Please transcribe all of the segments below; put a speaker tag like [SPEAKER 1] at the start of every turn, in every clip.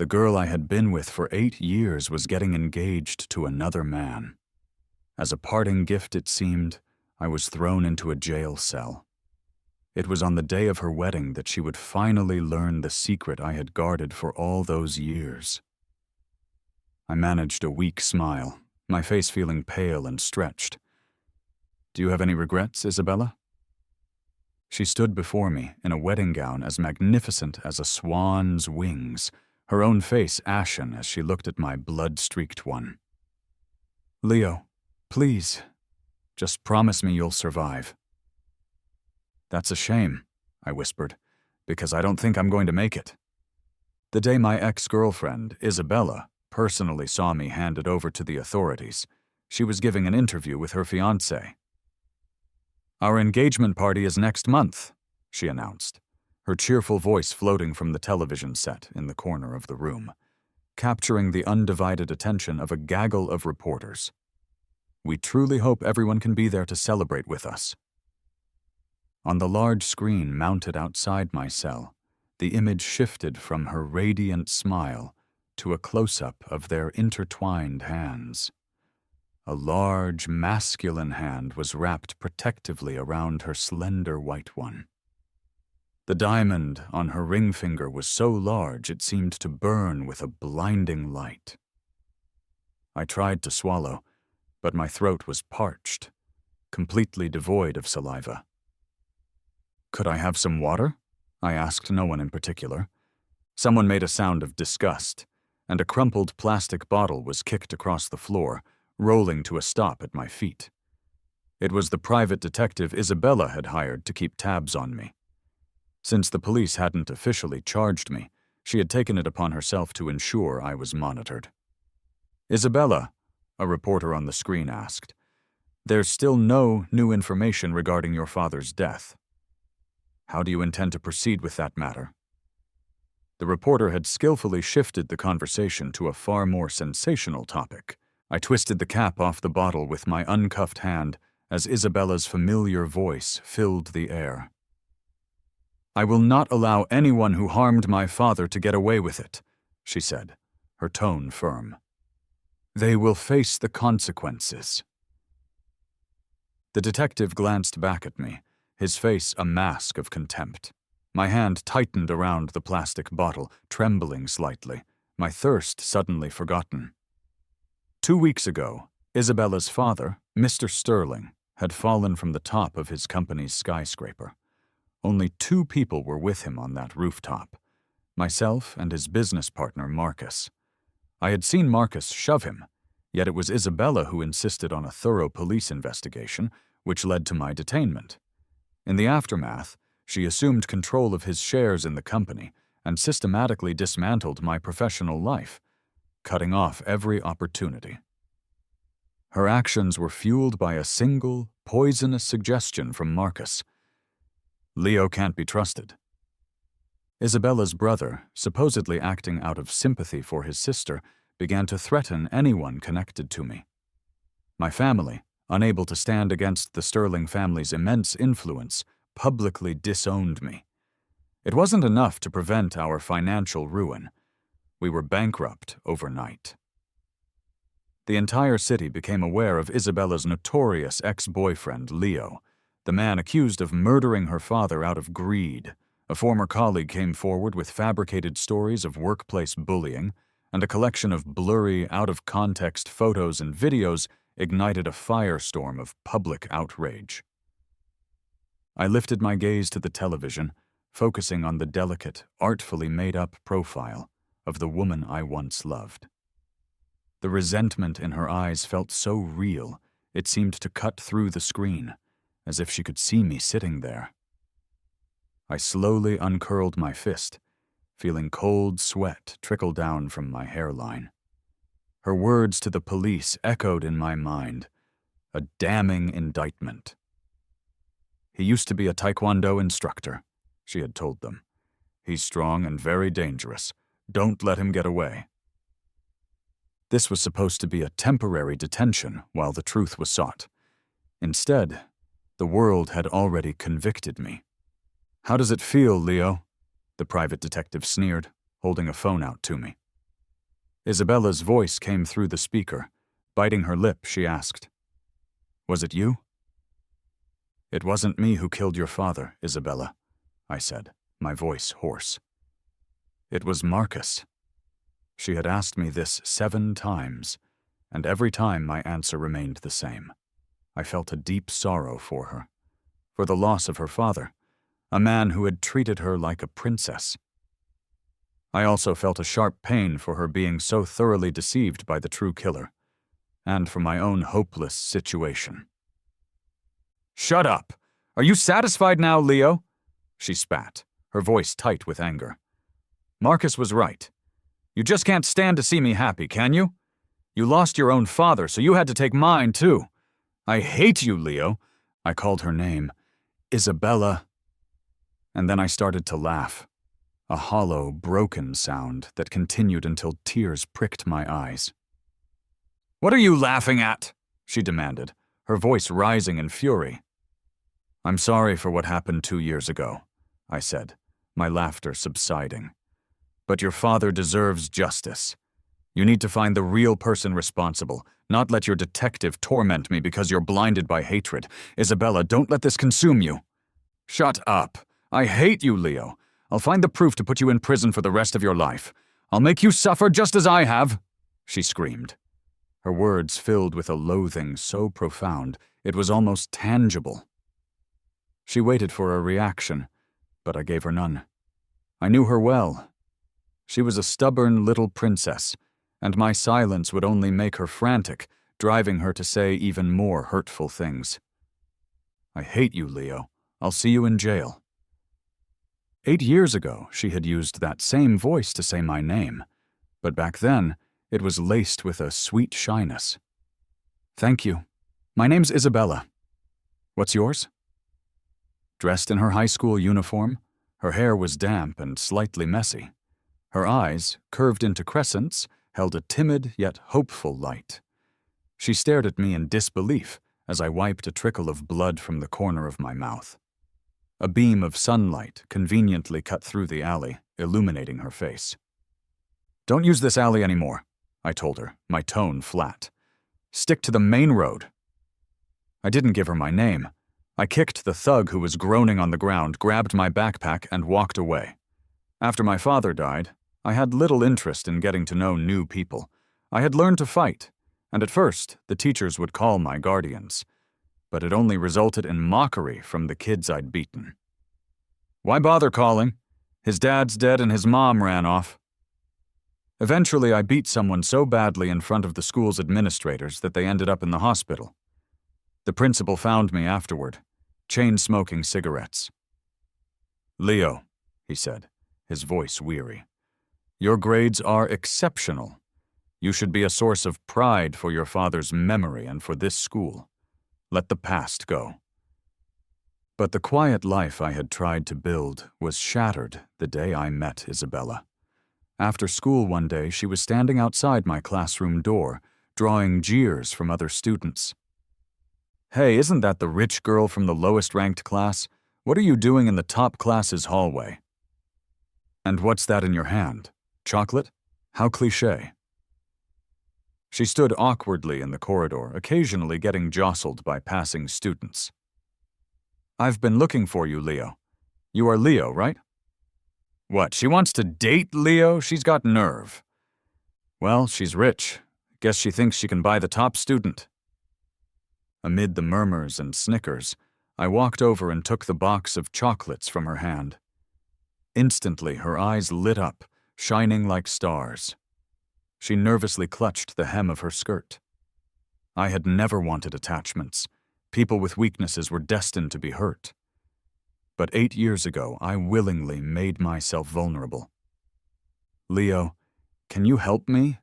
[SPEAKER 1] The girl I had been with for 8 years was getting engaged to another man. As a parting gift, it seemed, I was thrown into a jail cell. It was on the day of her wedding that she would finally learn the secret I had guarded for all those years. I managed a weak smile, my face feeling pale and stretched. "Do you have any regrets, Isabella?" She stood before me in a wedding gown as magnificent as a swan's wings, her own face ashen as she looked at my blood-streaked one. "Leo, please, just promise me you'll survive." "That's a shame," I whispered, "because I don't think I'm going to make it." The day my ex-girlfriend, Isabella, personally saw me handed over to the authorities, she was giving an interview with her fiancé. "Our engagement party is next month," she announced, her cheerful voice floating from the television set in the corner of the room, capturing the undivided attention of a gaggle of reporters. "We truly hope everyone can be there to celebrate with us." On the large screen mounted outside my cell, the image shifted from her radiant smile to a close-up of their intertwined hands. A large, masculine hand was wrapped protectively around her slender white one. The diamond on her ring finger was so large it seemed to burn with a blinding light. I tried to swallow, but my throat was parched, completely devoid of saliva. "Could I have some water?" I asked no one in particular. Someone made a sound of disgust, and a crumpled plastic bottle was kicked across the floor, rolling to a stop at my feet. It was the private detective Isabella had hired to keep tabs on me. Since the police hadn't officially charged me, she had taken it upon herself to ensure I was monitored. "Isabella," a reporter on the screen asked, "there's still no new information regarding your father's death. How do you intend to proceed with that matter?" The reporter had skillfully shifted the conversation to a far more sensational topic. I twisted the cap off the bottle with my uncuffed hand as Isabella's familiar voice filled the air. "I will not allow anyone who harmed my father to get away with it," she said, her tone firm. "They will face the consequences." The detective glanced back at me, his face a mask of contempt. My hand tightened around the plastic bottle, trembling slightly, my thirst suddenly forgotten. 2 weeks ago, Isabella's father, Mr. Sterling, had fallen from the top of his company's skyscraper. Only 2 people were with him on that rooftop, myself and his business partner, Marcus. I had seen Marcus shove him, yet it was Isabella who insisted on a thorough police investigation, which led to my detainment. In the aftermath, she assumed control of his shares in the company and systematically dismantled my professional life, cutting off every opportunity. Her actions were fueled by a single, poisonous suggestion from Marcus. Leo can't be trusted. Isabella's brother, supposedly acting out of sympathy for his sister, began to threaten anyone connected to me. My family, unable to stand against the Sterling family's immense influence, publicly disowned me. It wasn't enough to prevent our financial ruin. We were bankrupt overnight. The entire city became aware of Isabella's notorious ex-boyfriend, Leo, the man accused of murdering her father out of greed. A former colleague came forward with fabricated stories of workplace bullying, and a collection of blurry, out-of-context photos and videos ignited a firestorm of public outrage. I lifted my gaze to the television, focusing on the delicate, artfully made-up profile of the woman I once loved. The resentment in her eyes felt so real, it seemed to cut through the screen, as if she could see me sitting there. I slowly uncurled my fist, feeling cold sweat trickle down from my hairline. Her words to the police echoed in my mind, a damning indictment. "He used to be a taekwondo instructor," she had told them. "He's strong and very dangerous. Don't let him get away." This was supposed to be a temporary detention while the truth was sought. Instead, the world had already convicted me. "How does it feel, Leo?" the private detective sneered, holding a phone out to me. Isabella's voice came through the speaker. Biting her lip, she asked, "Was it you?" "It wasn't me who killed your father, Isabella," I said, my voice hoarse. "It was Marcus." She had asked me this 7 times, and every time my answer remained the same. I felt a deep sorrow for her, for the loss of her father, a man who had treated her like a princess. I also felt a sharp pain for her being so thoroughly deceived by the true killer, and for my own hopeless situation. "Shut up! Are you satisfied now, Leo?" she spat, her voice tight with anger. "Marcus was right. You just can't stand to see me happy, can you? You lost your own father, so you had to take mine, too. I hate you, Leo." I called her name. "Isabella." And then I started to laugh, a hollow, broken sound that continued until tears pricked my eyes. "What are you laughing at?" she demanded, her voice rising in fury. "I'm sorry for what happened 2 years ago," I said, my laughter subsiding. "But your father deserves justice. You need to find the real person responsible, not let your detective torment me because you're blinded by hatred. Isabella, don't let this consume you." "Shut up. I hate you, Leo. I'll find the proof to put you in prison for the rest of your life. I'll make you suffer just as I have," she screamed. Her words filled with a loathing so profound it was almost tangible. She waited for a reaction, but I gave her none. I knew her well. She was a stubborn little princess, and my silence would only make her frantic, driving her to say even more hurtful things. "I hate you, Leo. I'll see you in jail." 8 years ago, she had used that same voice to say my name, but back then, it was laced with a sweet shyness. "Thank you. My name's Isabella. What's yours?" Dressed in her high school uniform, her hair was damp and slightly messy. Her eyes, curved into crescents, held a timid yet hopeful light. She stared at me in disbelief as I wiped a trickle of blood from the corner of my mouth. A beam of sunlight conveniently cut through the alley, illuminating her face. "Don't use this alley anymore," I told her, my tone flat. "Stick to the main road." I didn't give her my name. I kicked the thug who was groaning on the ground, grabbed my backpack, and walked away. After my father died, I had little interest in getting to know new people. I had learned to fight, and at first, the teachers would call my guardians. But it only resulted in mockery from the kids I'd beaten. "Why bother calling? His dad's dead and his mom ran off." Eventually, I beat someone so badly in front of the school's administrators that they ended up in the hospital. The principal found me afterward, chain-smoking cigarettes. "Leo," he said, his voice weary, "your grades are exceptional. You should be a source of pride for your father's memory and for this school. Let the past go." But the quiet life I had tried to build was shattered the day I met Isabella. After school one day, she was standing outside my classroom door, drawing jeers from other students. "Hey, isn't that the rich girl from the lowest-ranked class? What are you doing in the top class's hallway?" "And what's that in your hand? Chocolate? How cliché." She stood awkwardly in the corridor, occasionally getting jostled by passing students. "I've been looking for you, Leo. You are Leo, right?" "What, she wants to date Leo? She's got nerve." "Well, she's rich. Guess she thinks she can buy the top student." Amid the murmurs and snickers, I walked over and took the box of chocolates from her hand. Instantly, her eyes lit up, shining like stars. She nervously clutched the hem of her skirt. I had never wanted attachments. People with weaknesses were destined to be hurt. But 8 years ago, I willingly made myself vulnerable. "Leo, can you help me?"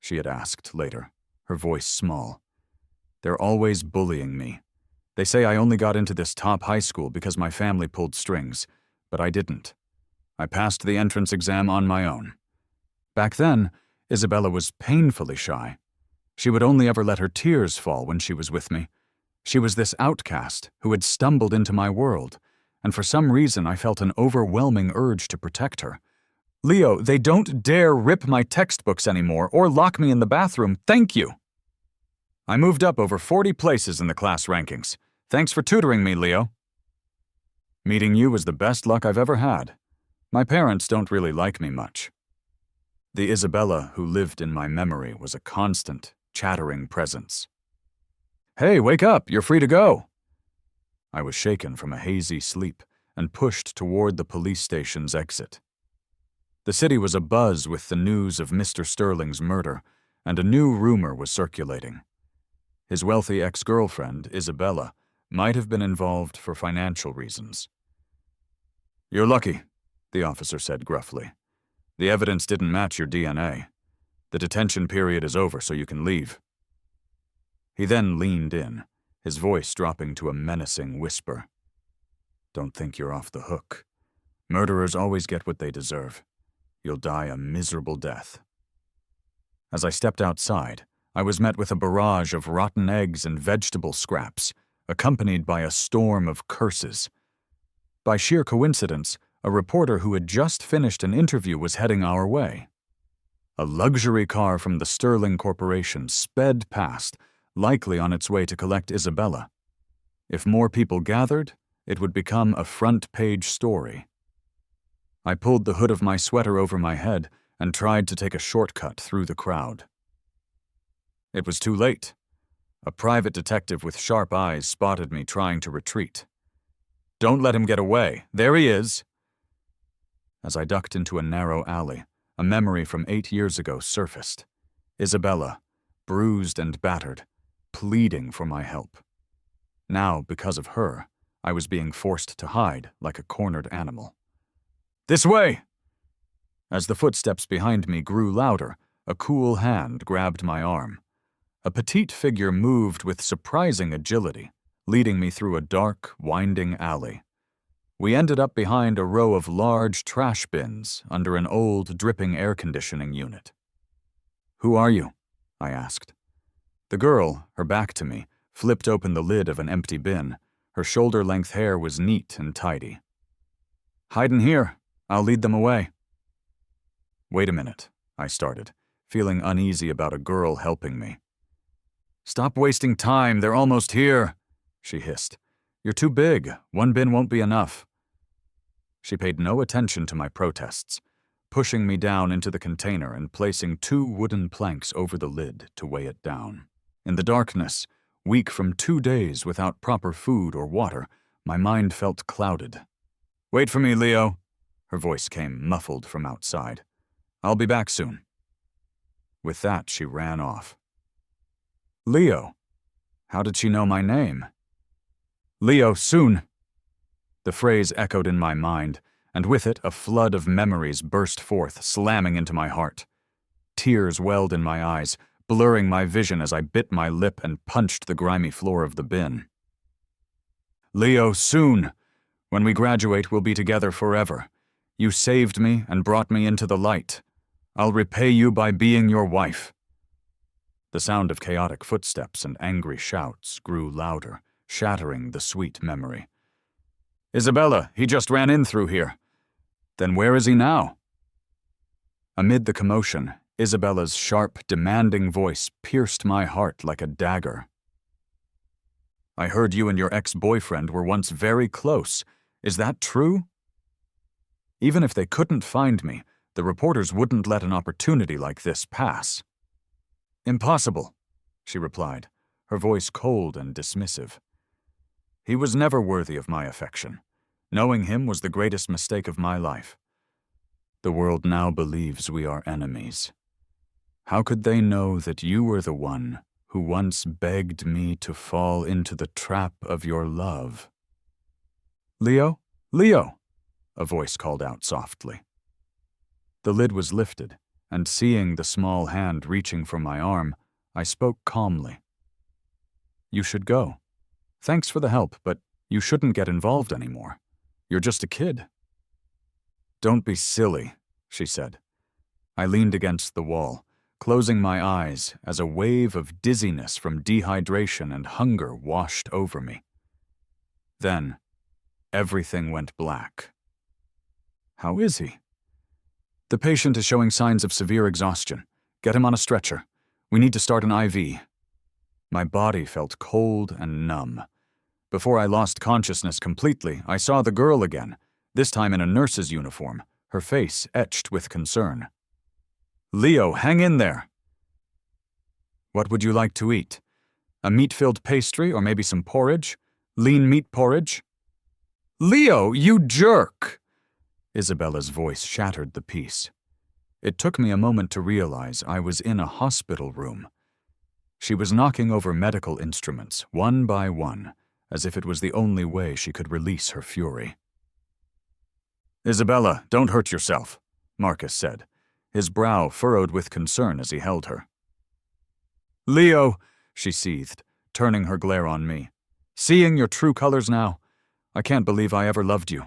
[SPEAKER 1] she had asked later, her voice small. "They're always bullying me. They say I only got into this top high school because my family pulled strings, but I didn't. I passed the entrance exam on my own." Back then, Isabella was painfully shy. She would only ever let her tears fall when she was with me. She was this outcast who had stumbled into my world, and for some reason I felt an overwhelming urge to protect her. Leo, they don't dare rip my textbooks anymore or lock me in the bathroom. Thank you. I moved up over 40 places in the class rankings. Thanks for tutoring me, Leo. Meeting you was the best luck I've ever had. My parents don't really like me much. The Isabella who lived in my memory was a constant, chattering presence. Hey, wake up, you're free to go. I was shaken from a hazy sleep and pushed toward the police station's exit. The city was abuzz with the news of Mr. Sterling's murder, and a new rumor was circulating. His wealthy ex-girlfriend, Isabella, might have been involved for financial reasons. You're lucky, the officer said gruffly. The evidence didn't match your DNA. The detention period is over, so you can leave. He then leaned in, his voice dropping to a menacing whisper. Don't think you're off the hook. Murderers always get what they deserve. You'll die a miserable death. As I stepped outside, I was met with a barrage of rotten eggs and vegetable scraps, accompanied by a storm of curses. By sheer coincidence, a reporter who had just finished an interview was heading our way. A luxury car from the Sterling Corporation sped past, likely on its way to collect Isabella. If more people gathered, it would become a front-page story. I pulled the hood of my sweater over my head and tried to take a shortcut through the crowd. It was too late. A private detective with sharp eyes spotted me trying to retreat. Don't let him get away. There he is. As I ducked into a narrow alley, a memory from 8 years ago surfaced. Isabella, bruised and battered, pleading for my help. Now, because of her, I was being forced to hide like a cornered animal. This way! As the footsteps behind me grew louder, a cool hand grabbed my arm. A petite figure moved with surprising agility, leading me through a dark, winding alley. We ended up behind a row of large trash bins under an old, dripping air conditioning unit. Who are you? I asked. The girl, her back to me, flipped open the lid of an empty bin. Her shoulder-length hair was neat and tidy. Hide in here. I'll lead them away. Wait a minute, I started, feeling uneasy about a girl helping me. Stop wasting time, they're almost here, she hissed. You're too big, one bin won't be enough. She paid no attention to my protests, pushing me down into the container and placing 2 wooden planks over the lid to weigh it down. In the darkness, weak from 2 days without proper food or water, my mind felt clouded. Wait for me, Leo. Her voice came muffled from outside. I'll be back soon. With that, she ran off. Leo. How did she know my name? Leo, soon. The phrase echoed in my mind, and with it a flood of memories burst forth, slamming into my heart. Tears welled in my eyes, blurring my vision as I bit my lip and punched the grimy floor of the bin. Leo, soon. When we graduate, we'll be together forever. You saved me and brought me into the light. I'll repay you by being your wife. The sound of chaotic footsteps and angry shouts grew louder, shattering the sweet memory. Isabella, he just ran in through here. Then where is he now? Amid the commotion, Isabella's sharp, demanding voice pierced my heart like a dagger. I heard you and your ex-boyfriend were once very close. Is that true? Even if they couldn't find me, the reporters wouldn't let an opportunity like this pass. Impossible, she replied, her voice cold and dismissive. He was never worthy of my affection. Knowing him was the greatest mistake of my life. The world now believes we are enemies. How could they know that you were the one who once begged me to fall into the trap of your love? Leo? Leo! A voice called out softly. The lid was lifted, and seeing the small hand reaching for my arm, I spoke calmly. You should go. Thanks for the help, but you shouldn't get involved anymore. You're just a kid. Don't be silly, she said. I leaned against the wall, closing my eyes as a wave of dizziness from dehydration and hunger washed over me. Then, everything went black. How is he? The patient is showing signs of severe exhaustion. Get him on a stretcher. We need to start an IV. My body felt cold and numb. Before I lost consciousness completely, I saw the girl again, this time in a nurse's uniform, her face etched with concern. "Leo, hang in there." "What would you like to eat? A meat-filled pastry or maybe some porridge? Lean meat porridge?" "Leo, you jerk!" Isabella's voice shattered the peace. It took me a moment to realize I was in a hospital room. She was knocking over medical instruments, one by one, as if it was the only way she could release her fury. "Isabella, don't hurt yourself," Marcus said, his brow furrowed with concern as he held her. "Leo," she seethed, turning her glare on me. "Seeing your true colors now, I can't believe I ever loved you."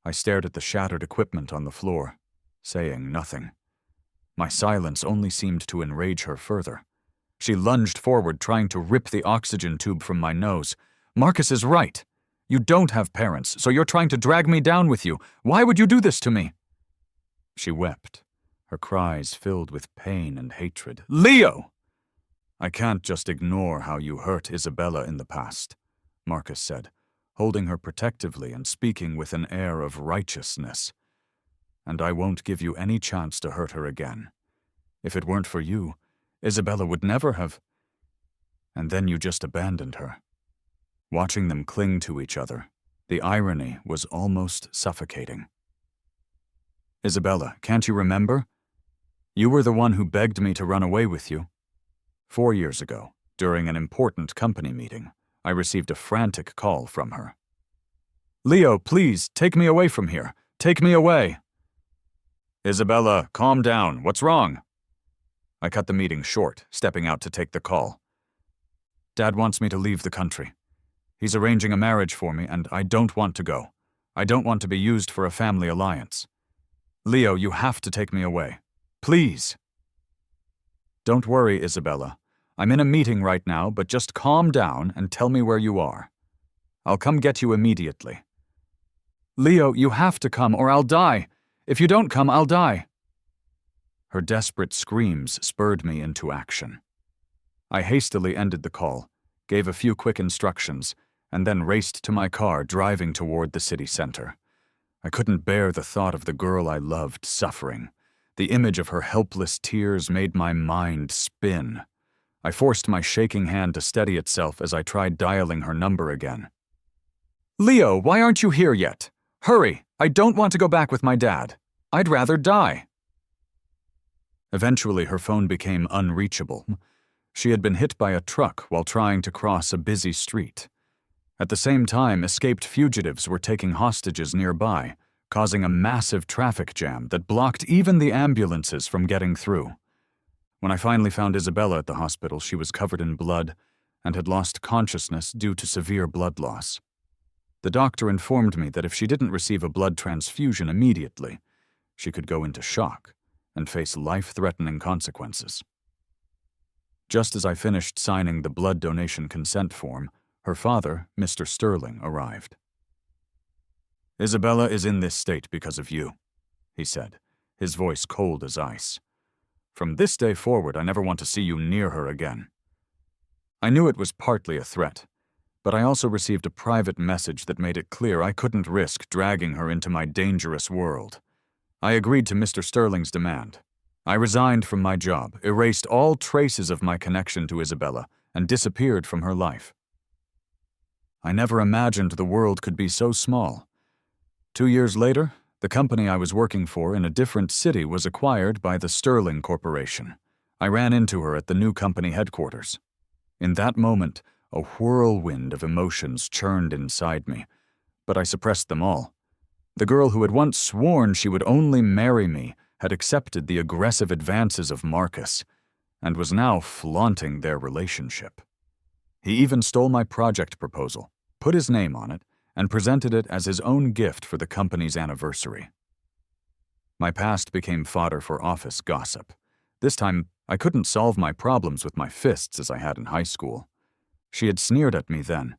[SPEAKER 1] I stared at the shattered equipment on the floor, saying nothing. My silence only seemed to enrage her further. She lunged forward, trying to rip the oxygen tube from my nose. "Marcus is right. You don't have parents, so you're trying to drag me down with you. Why would you do this to me?" She wept, her cries filled with pain and hatred. "Leo!" "I can't just ignore how you hurt Isabella in the past," Marcus said, holding her protectively and speaking with an air of righteousness. "And I won't give you any chance to hurt her again. If it weren't for you, Isabella would never have. And then you just abandoned her." Watching them cling to each other, the irony was almost suffocating. "Isabella, can't you remember? You were the one who begged me to run away with you. 4 years ago, during an important company meeting, I received a frantic call from her. 'Leo, please, take me away from here. Take me away.' "Isabella, calm down. What's wrong?" I cut the meeting short, stepping out to take the call. "Dad wants me to leave the country. He's arranging a marriage for me, and I don't want to go. I don't want to be used for a family alliance. Leo, you have to take me away. Please." "Don't worry, Isabella. I'm in a meeting right now, but just calm down and tell me where you are. I'll come get you immediately." "Leo, you have to come or I'll die. If you don't come, I'll die." Her desperate screams spurred me into action. I hastily ended the call, gave a few quick instructions, and then raced to my car, driving toward the city center. I couldn't bear the thought of the girl I loved suffering. The image of her helpless tears made my mind spin. I forced my shaking hand to steady itself as I tried dialing her number again. "Leo, why aren't you here yet? Hurry, I don't want to go back with my dad. I'd rather die." Eventually, her phone became unreachable. She had been hit by a truck while trying to cross a busy street. At the same time, escaped fugitives were taking hostages nearby, causing a massive traffic jam that blocked even the ambulances from getting through. When I finally found Isabella at the hospital, she was covered in blood and had lost consciousness due to severe blood loss. The doctor informed me that if she didn't receive a blood transfusion immediately, she could go into shock and face life-threatening consequences. Just as I finished signing the blood donation consent form, her father, Mr. Sterling, arrived. "Isabella is in this state because of you," he said, his voice cold as ice. "From this day forward, I never want to see you near her again." I knew it was partly a threat, but I also received a private message that made it clear I couldn't risk dragging her into my dangerous world. I agreed to Mr. Sterling's demand. I resigned from my job, erased all traces of my connection to Isabella, and disappeared from her life. I never imagined the world could be so small. 2 years later, the company I was working for in a different city was acquired by the Sterling Corporation. I ran into her at the new company headquarters. In that moment, a whirlwind of emotions churned inside me, but I suppressed them all. The girl who had once sworn she would only marry me had accepted the aggressive advances of Marcus, and was now flaunting their relationship. He even stole my project proposal, put his name on it, and presented it as his own gift for the company's anniversary. My past became fodder for office gossip. This time, I couldn't solve my problems with my fists as I had in high school. She had sneered at me then.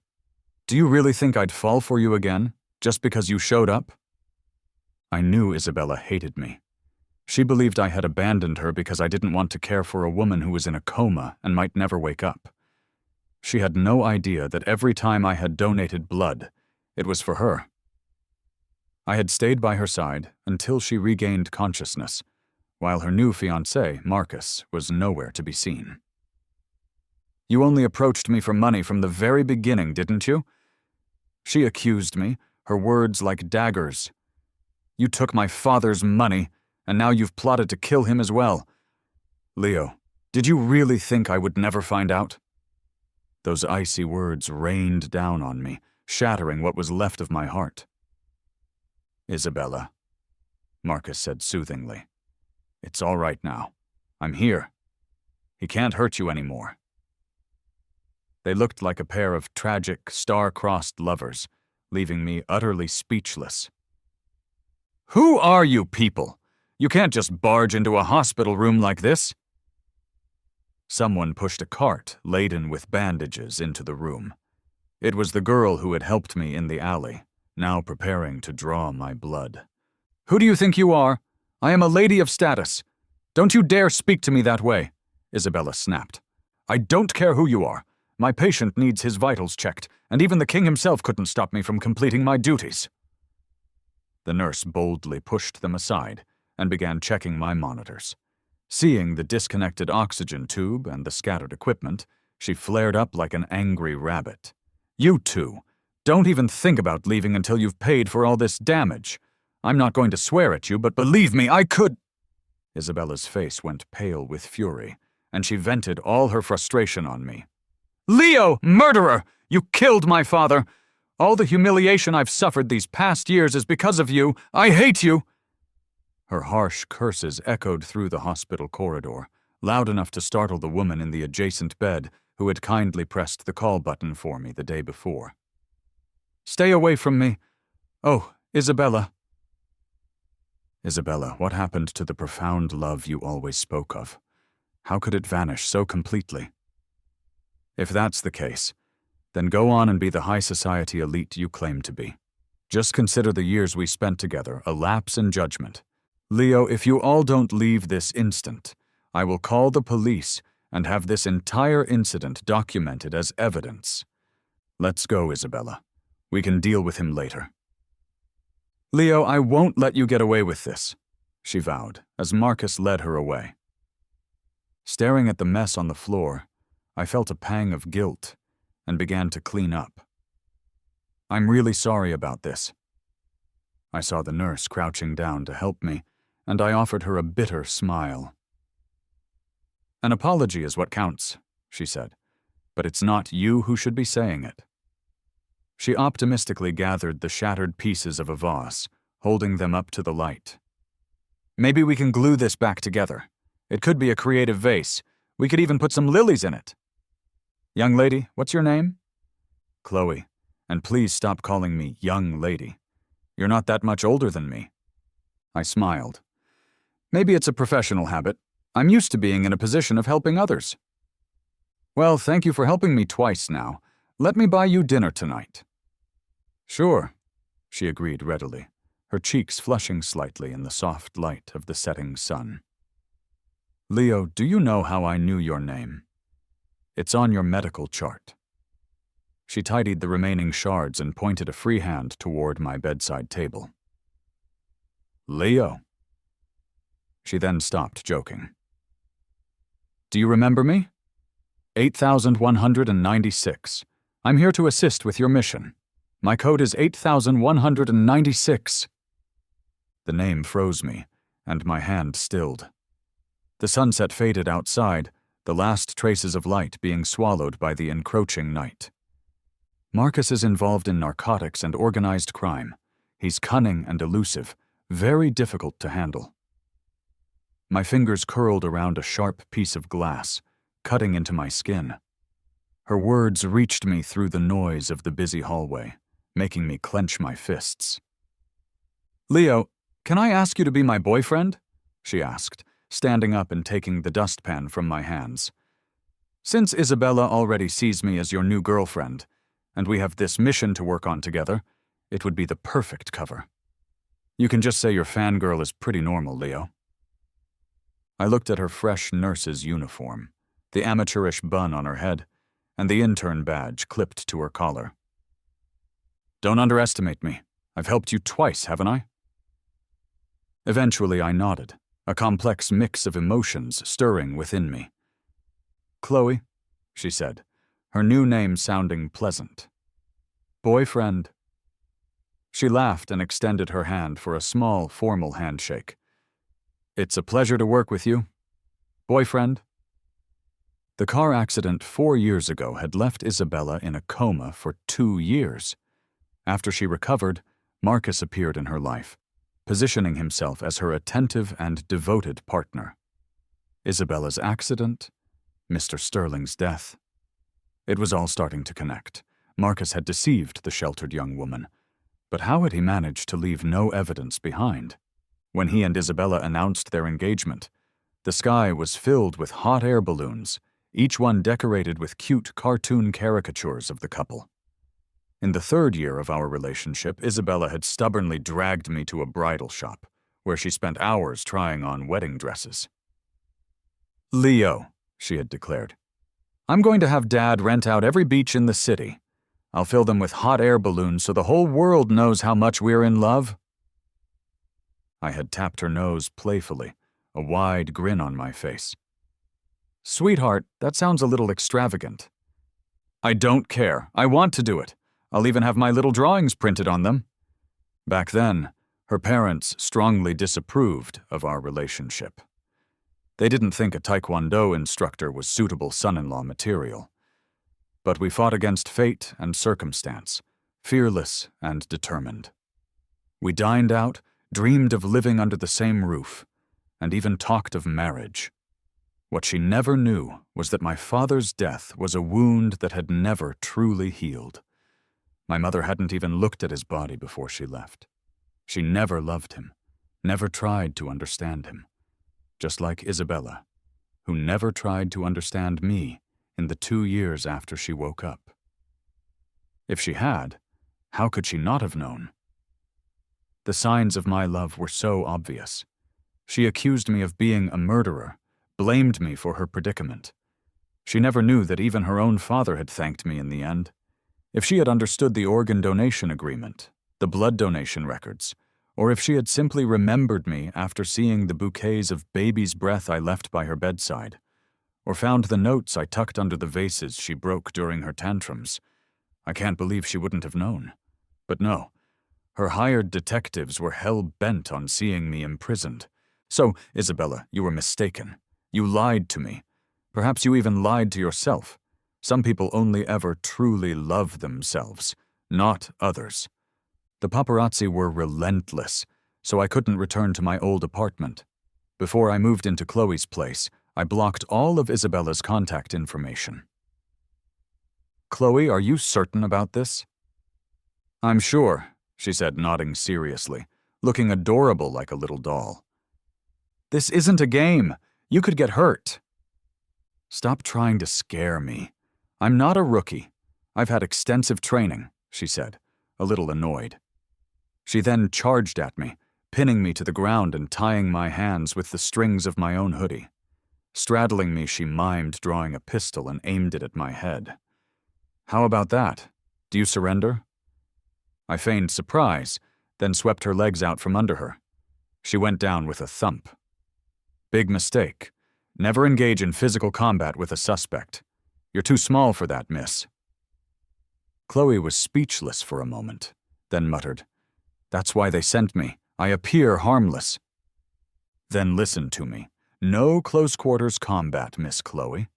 [SPEAKER 1] "Do you really think I'd fall for you again, just because you showed up?" I knew Isabella hated me. She believed I had abandoned her because I didn't want to care for a woman who was in a coma and might never wake up. She had no idea that every time I had donated blood, it was for her. I had stayed by her side until she regained consciousness, while her new fiancé, Marcus, was nowhere to be seen. "You only approached me for money from the very beginning, didn't you?" She accused me, her words like daggers. "You took my father's money, and now you've plotted to kill him as well. Leo, did you really think I would never find out?" Those icy words rained down on me, shattering what was left of my heart. "Isabella," Marcus said soothingly, "it's all right now. I'm here. He can't hurt you anymore." They looked like a pair of tragic, star-crossed lovers, leaving me utterly speechless. "Who are you people? You can't just barge into a hospital room like this." Someone pushed a cart laden with bandages into the room. It was the girl who had helped me in the alley, now preparing to draw my blood. "Who do you think you are? I am a lady of status. Don't you dare speak to me that way," Isabella snapped. "I don't care who you are. My patient needs his vitals checked, and even the king himself couldn't stop me from completing my duties." The nurse boldly pushed them aside and began checking my monitors. Seeing the disconnected oxygen tube and the scattered equipment, she flared up like an angry rabbit. "You two, don't even think about leaving until you've paid for all this damage. I'm not going to swear at you, but believe me, I could—" Isabella's face went pale with fury, and she vented all her frustration on me. "Leo, murderer! You killed my father! All the humiliation I've suffered these past years is because of you! I hate you!" Her harsh curses echoed through the hospital corridor, loud enough to startle the woman in the adjacent bed who had kindly pressed the call button for me the day before. "Stay away from me! Oh, Isabella!" "Isabella, what happened to the profound love you always spoke of? How could it vanish so completely?" "If that's the case, then go on and be the high society elite you claim to be. Just consider the years we spent together a lapse in judgment. Leo, if you all don't leave this instant, I will call the police and have this entire incident documented as evidence. Let's go, Isabella. We can deal with him later." "Leo, I won't let you get away with this," she vowed as Marcus led her away. Staring at the mess on the floor, I felt a pang of guilt and began to clean up. "I'm really sorry about this." I saw the nurse crouching down to help me, and I offered her a bitter smile. "An apology is what counts," she said, "but it's not you who should be saying it." She optimistically gathered the shattered pieces of a vase, holding them up to the light. "Maybe we can glue this back together. It could be a creative vase. We could even put some lilies in it. Young lady, what's your name?" "Chloe, and please stop calling me young lady. You're not that much older than me." I smiled. "Maybe it's a professional habit. I'm used to being in a position of helping others." "Well, thank you for helping me twice now. Let me buy you dinner tonight." "Sure," she agreed readily, her cheeks flushing slightly in the soft light of the setting sun. "Leo, do you know how I knew your name? It's on your medical chart." She tidied the remaining shards and pointed a free hand toward my bedside table. "Leo." She then stopped joking. "Do you remember me? 8196. I'm here to assist with your mission. My code is 8196. The name froze me, and my hand stilled. The sunset faded outside, the last traces of light being swallowed by the encroaching night. Marcus is involved in narcotics and organized crime. He's cunning and elusive, very difficult to handle. My fingers curled around a sharp piece of glass, cutting into my skin. Her words reached me through the noise of the busy hallway, making me clench my fists. "Leo, can I ask you to be my boyfriend?" she asked, standing up and taking the dustpan from my hands. "Since Isabella already sees me as your new girlfriend, and we have this mission to work on together, it would be the perfect cover." You can just say your fangirl is pretty normal, Leo. I looked at her fresh nurse's uniform, the amateurish bun on her head, and the intern badge clipped to her collar. Don't underestimate me. I've helped you twice, haven't I? Eventually I nodded, a complex mix of emotions stirring within me. Chloe, she said, her new name sounding pleasant. Boyfriend. She laughed and extended her hand for a small, formal handshake. It's a pleasure to work with you. Boyfriend. The car accident 4 years ago had left Isabella in a coma for 2 years. After she recovered, Marcus appeared in her life, positioning himself as her attentive and devoted partner. Isabella's accident, Mr. Sterling's death. It was all starting to connect. Marcus had deceived the sheltered young woman. But how had he managed to leave no evidence behind? When he and Isabella announced their engagement, the sky was filled with hot air balloons, each one decorated with cute cartoon caricatures of the couple. In the 3rd year of our relationship, Isabella had stubbornly dragged me to a bridal shop, where she spent hours trying on wedding dresses. Leo, she had declared, I'm going to have Dad rent out every beach in the city. I'll fill them with hot air balloons so the whole world knows how much we're in love. I had tapped her nose playfully, a wide grin on my face. Sweetheart, that sounds a little extravagant. I don't care. I want to do it. I'll even have my little drawings printed on them. Back then, her parents strongly disapproved of our relationship. They didn't think a Taekwondo instructor was suitable son-in-law material. But we fought against fate and circumstance, fearless and determined. We dined out, dreamed of living under the same roof, and even talked of marriage. What she never knew was that my father's death was a wound that had never truly healed. My mother hadn't even looked at his body before she left. She never loved him, never tried to understand him, just like Isabella, who never tried to understand me in the 2 years after she woke up. If she had, how could she not have known? The signs of my love were so obvious. She accused me of being a murderer, blamed me for her predicament. She never knew that even her own father had thanked me in the end. If she had understood the organ donation agreement, the blood donation records, or if she had simply remembered me after seeing the bouquets of baby's breath I left by her bedside, or found the notes I tucked under the vases she broke during her tantrums, I can't believe she wouldn't have known. But no, her hired detectives were hell-bent on seeing me imprisoned. So, Isabella, you were mistaken. You lied to me. Perhaps you even lied to yourself. Some people only ever truly love themselves, not others. The paparazzi were relentless, so I couldn't return to my old apartment. Before I moved into Chloe's place, I blocked all of Isabella's contact information. Chloe, are you certain about this? I'm sure, she said, nodding seriously, looking adorable like a little doll. This isn't a game. You could get hurt. Stop trying to scare me. I'm not a rookie. I've had extensive training, she said, a little annoyed. She then charged at me, pinning me to the ground and tying my hands with the strings of my own hoodie. Straddling me, she mimed drawing a pistol and aimed it at my head. How about that? Do you surrender? I feigned surprise, then swept her legs out from under her. She went down with a thump. Big mistake. Never engage in physical combat with a suspect. You're too small for that, miss. Chloe was speechless for a moment, then muttered, That's why they sent me. I appear harmless. Then listen to me. No close-quarters combat, Miss Chloe.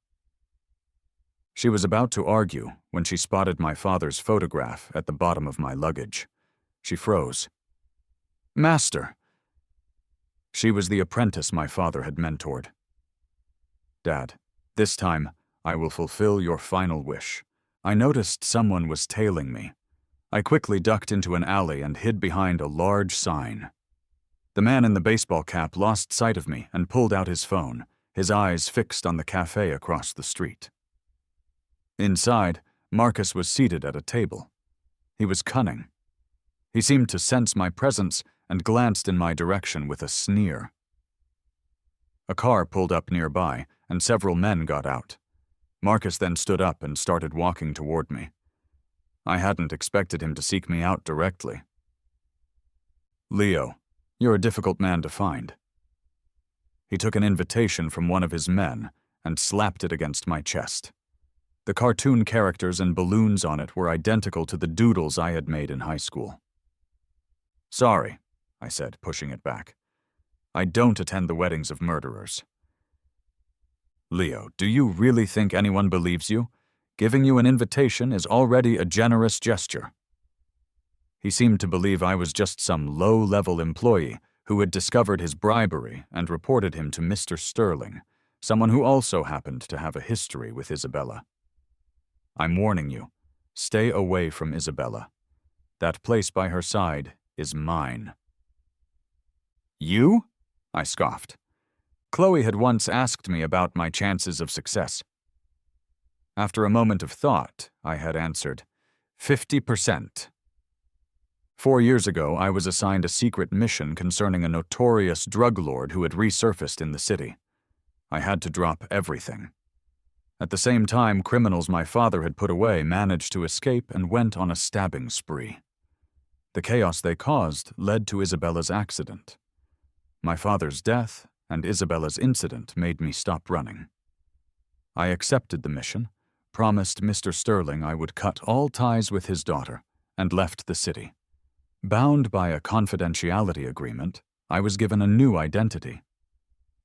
[SPEAKER 1] She was about to argue when she spotted my father's photograph at the bottom of my luggage. She froze. Master. She was the apprentice my father had mentored. Dad, this time I will fulfill your final wish. I noticed someone was tailing me. I quickly ducked into an alley and hid behind a large sign. The man in the baseball cap lost sight of me and pulled out his phone, his eyes fixed on the cafe across the street. Inside, Marcus was seated at a table. He was cunning. He seemed to sense my presence and glanced in my direction with a sneer. A car pulled up nearby, and several men got out. Marcus then stood up and started walking toward me. I hadn't expected him to seek me out directly. "Leo, you're a difficult man to find." He took an invitation from one of his men and slapped it against my chest. The cartoon characters and balloons on it were identical to the doodles I had made in high school. "Sorry," I said, pushing it back. "I don't attend the weddings of murderers." "Leo, do you really think anyone believes you? Giving you an invitation is already a generous gesture." He seemed to believe I was just some low-level employee who had discovered his bribery and reported him to Mr. Sterling, someone who also happened to have a history with Isabella. "I'm warning you, stay away from Isabella. That place by her side is mine." "You?" I scoffed. Chloe had once asked me about my chances of success. After a moment of thought, I had answered, 50%. 4 years ago, I was assigned a secret mission concerning a notorious drug lord who had resurfaced in the city. I had to drop everything. At the same time, criminals my father had put away managed to escape and went on a stabbing spree. The chaos they caused led to Isabella's accident. My father's death and Isabella's incident made me stop running. I accepted the mission, promised Mr. Sterling I would cut all ties with his daughter, and left the city. Bound by a confidentiality agreement, I was given a new identity.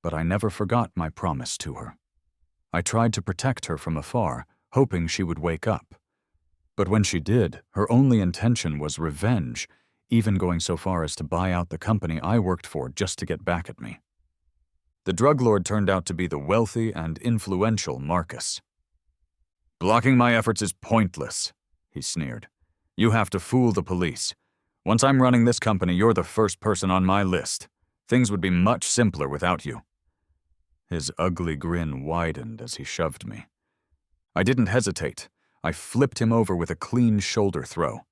[SPEAKER 1] But I never forgot my promise to her. I tried to protect her from afar, hoping she would wake up. But when she did, her only intention was revenge, even going so far as to buy out the company I worked for just to get back at me. The drug lord turned out to be the wealthy and influential Marcus. "Blocking my efforts is pointless," he sneered. "You have to fool the police. Once I'm running this company, you're the first person on my list. Things would be much simpler without you." His ugly grin widened as he shoved me. I didn't hesitate. I flipped him over with a clean shoulder throw.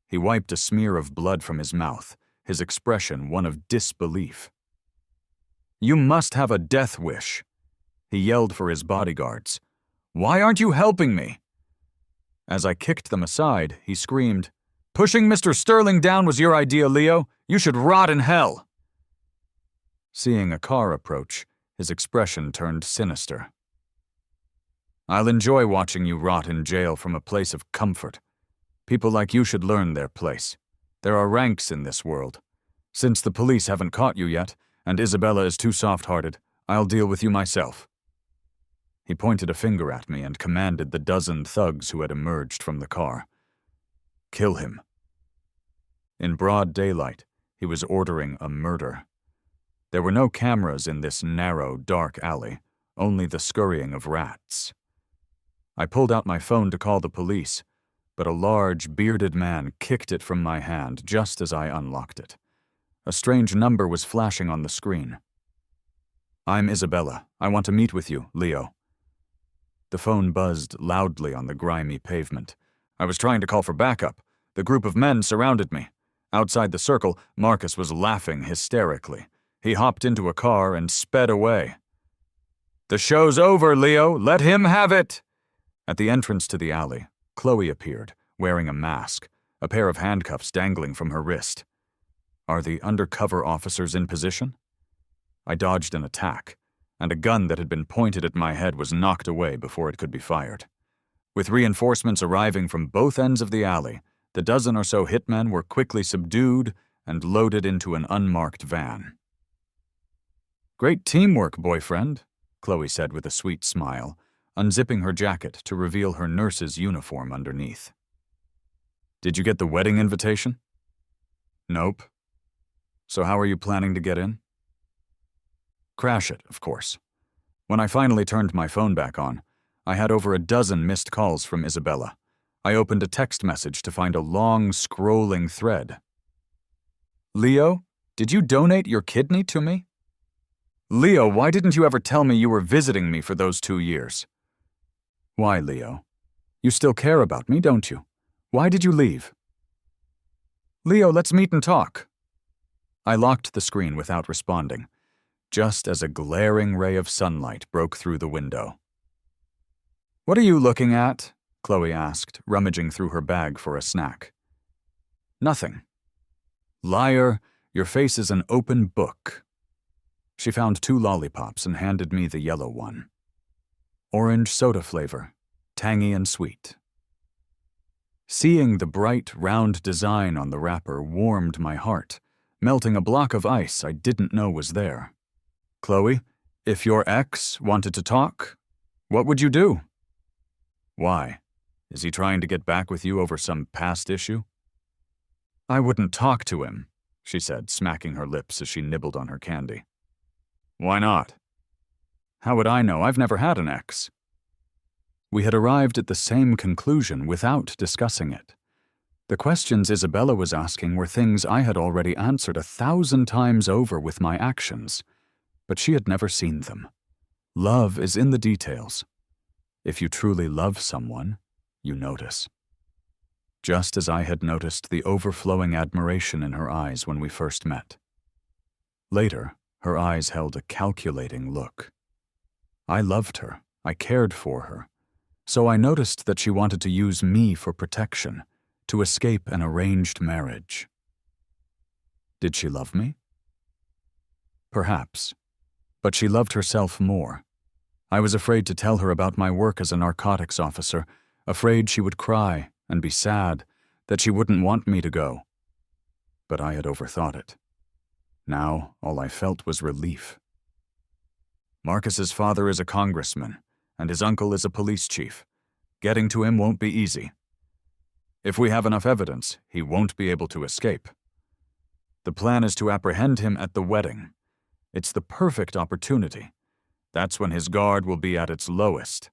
[SPEAKER 1] He wiped a smear of blood from his mouth, his expression one of disbelief. "You must have a death wish." He yelled for his bodyguards. "Why aren't you helping me?" As I kicked them aside, he screamed, "Pushing Mr. Sterling down was your idea, Leo. You should rot in hell." Seeing a car approach, his expression turned sinister. "I'll enjoy watching you rot in jail from a place of comfort. People like you should learn their place. There are ranks in this world. Since the police haven't caught you yet, and Isabella is too soft-hearted, I'll deal with you myself." He pointed a finger at me and commanded the dozen thugs who had emerged from the car. "Kill him." In broad daylight, he was ordering a murder. There were no cameras in this narrow, dark alley, only the scurrying of rats. I pulled out my phone to call the police, but a large, bearded man kicked it from my hand just as I unlocked it. A strange number was flashing on the screen. "I'm Isabella. I want to meet with you, Leo." The phone buzzed loudly on the grimy pavement. I was trying to call for backup. The group of men surrounded me. Outside the circle, Marcus was laughing hysterically. He hopped into a car and sped away. "The show's over, Leo. Let him have it!" At the entrance to the alley, Chloe appeared, wearing a mask, a pair of handcuffs dangling from her wrist. Are the undercover officers in position? I dodged an attack, and a gun that had been pointed at my head was knocked away before it could be fired. With reinforcements arriving from both ends of the alley, the dozen or so hitmen were quickly subdued and loaded into an unmarked van. "Great teamwork, boyfriend," Chloe said with a sweet smile, unzipping her jacket to reveal her nurse's uniform underneath. "Did you get the wedding invitation?" "Nope." "So how are you planning to get in?" "Crash it, of course." When I finally turned my phone back on, I had over a dozen missed calls from Isabella. I opened a text message to find a long, scrolling thread. "Leo, did you donate your kidney to me?" "Leo, why didn't you ever tell me you were visiting me for those 2 years?" "Why, Leo? You still care about me, don't you? Why did you leave?" "Leo, let's meet and talk." I locked the screen without responding, just as a glaring ray of sunlight broke through the window. "What are you looking at?" Chloe asked, rummaging through her bag for a snack. "Nothing." "Liar, your face is an open book." She found 2 lollipops and handed me the yellow one. Orange soda flavor, tangy and sweet. Seeing the bright, round design on the wrapper warmed my heart, melting a block of ice I didn't know was there. "Chloe, if your ex wanted to talk, what would you do?" "Why? Is he trying to get back with you over some past issue?" "I wouldn't talk to him," she said, smacking her lips as she nibbled on her candy. "Why not?" "How would I know? I've never had an ex." We had arrived at the same conclusion without discussing it. The questions Isabella was asking were things I had already answered 1,000 times over with my actions, but she had never seen them. Love is in the details. If you truly love someone, you notice. Just as I had noticed the overflowing admiration in her eyes when we first met. Later, her eyes held a calculating look. I loved her, I cared for her, so I noticed that she wanted to use me for protection, to escape an arranged marriage. Did she love me? Perhaps, but she loved herself more. I was afraid to tell her about my work as a narcotics officer, afraid she would cry and be sad, that she wouldn't want me to go. But I had overthought it. Now, all I felt was relief. "Marcus's father is a congressman, and his uncle is a police chief. Getting to him won't be easy. If we have enough evidence, he won't be able to escape. The plan is to apprehend him at the wedding. It's the perfect opportunity. That's when his guard will be at its lowest.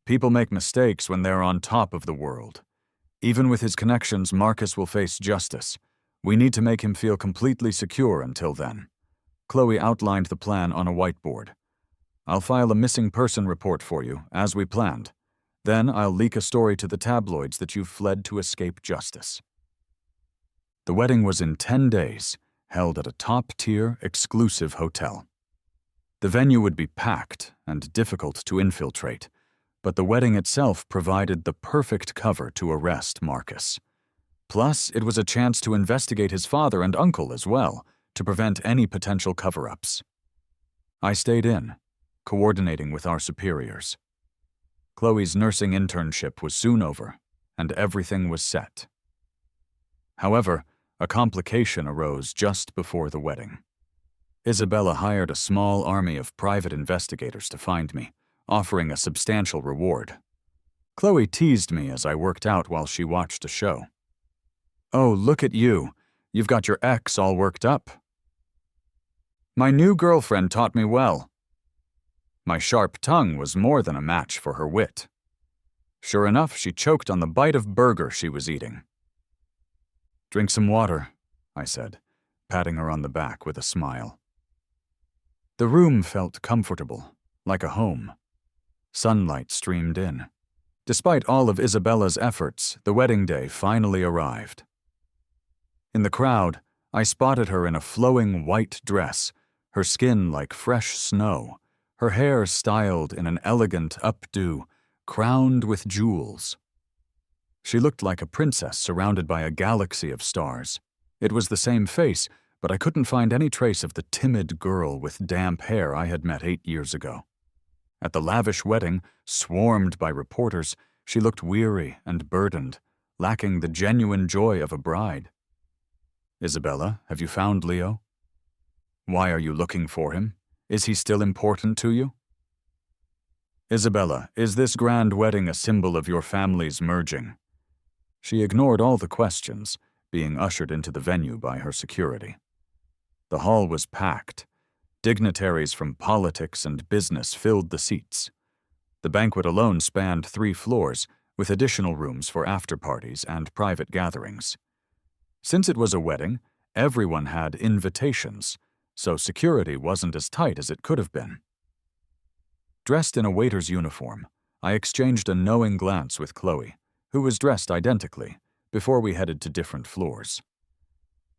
[SPEAKER 1] People make mistakes when they're on top of the world. Even with his connections, Marcus will face justice. We need to make him feel completely secure until then." Chloe outlined the plan on a whiteboard. "I'll file a missing person report for you, as we planned. Then I'll leak a story to the tabloids that you've fled to escape justice." The wedding was in 10 days, held at a top-tier, exclusive hotel. The venue would be packed and difficult to infiltrate, but the wedding itself provided the perfect cover to arrest Marcus. Plus, it was a chance to investigate his father and uncle as well, to prevent any potential cover-ups. I stayed in, coordinating with our superiors. Chloe's nursing internship was soon over, and everything was set. However, a complication arose just before the wedding. Isabella hired a small army of private investigators to find me, offering a substantial reward. Chloe teased me as I worked out while she watched a show. "Oh, look at you. You've got your ex all worked up." "My new girlfriend taught me well." My sharp tongue was more than a match for her wit. Sure enough, she choked on the bite of burger she was eating. "Drink some water," I said, patting her on the back with a smile. The room felt comfortable, like a home. Sunlight streamed in. Despite all of Isabella's efforts, the wedding day finally arrived. In the crowd, I spotted her in a flowing white dress, her skin like fresh snow, her hair styled in an elegant updo, crowned with jewels. She looked like a princess surrounded by a galaxy of stars. It was the same face, but I couldn't find any trace of the timid girl with damp hair I had met 8 years ago. At the lavish wedding, swarmed by reporters, she looked weary and burdened, lacking the genuine joy of a bride. "Isabella, have you found Leo? Why are you looking for him? Is he still important to you?" "Isabella, is this grand wedding a symbol of your family's merging?" She ignored all the questions, being ushered into the venue by her security. The hall was packed. Dignitaries from politics and business filled the seats. The banquet alone spanned 3 floors, with additional rooms for after-parties and private gatherings. Since it was a wedding, everyone had invitations, so security wasn't as tight as it could have been. Dressed in a waiter's uniform, I exchanged a knowing glance with Chloe, who was dressed identically, before we headed to different floors.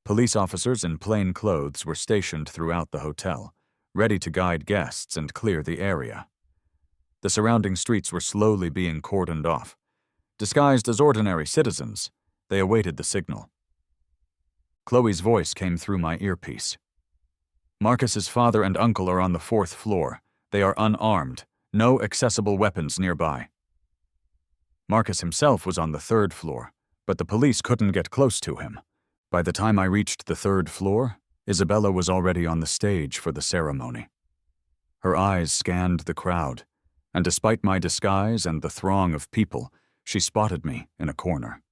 [SPEAKER 1] Police officers in plain clothes were stationed throughout the hotel, ready to guide guests and clear the area. The surrounding streets were slowly being cordoned off. Disguised as ordinary citizens, they awaited the signal. Chloe's voice came through my earpiece. Marcus's father and uncle are on the 4th floor. They are unarmed, no accessible weapons nearby. Marcus himself was on the 3rd floor, but the police couldn't get close to him. By the time I reached the 3rd floor, Isabella was already on the stage for the ceremony. Her eyes scanned the crowd, and despite my disguise and the throng of people, she spotted me in a corner.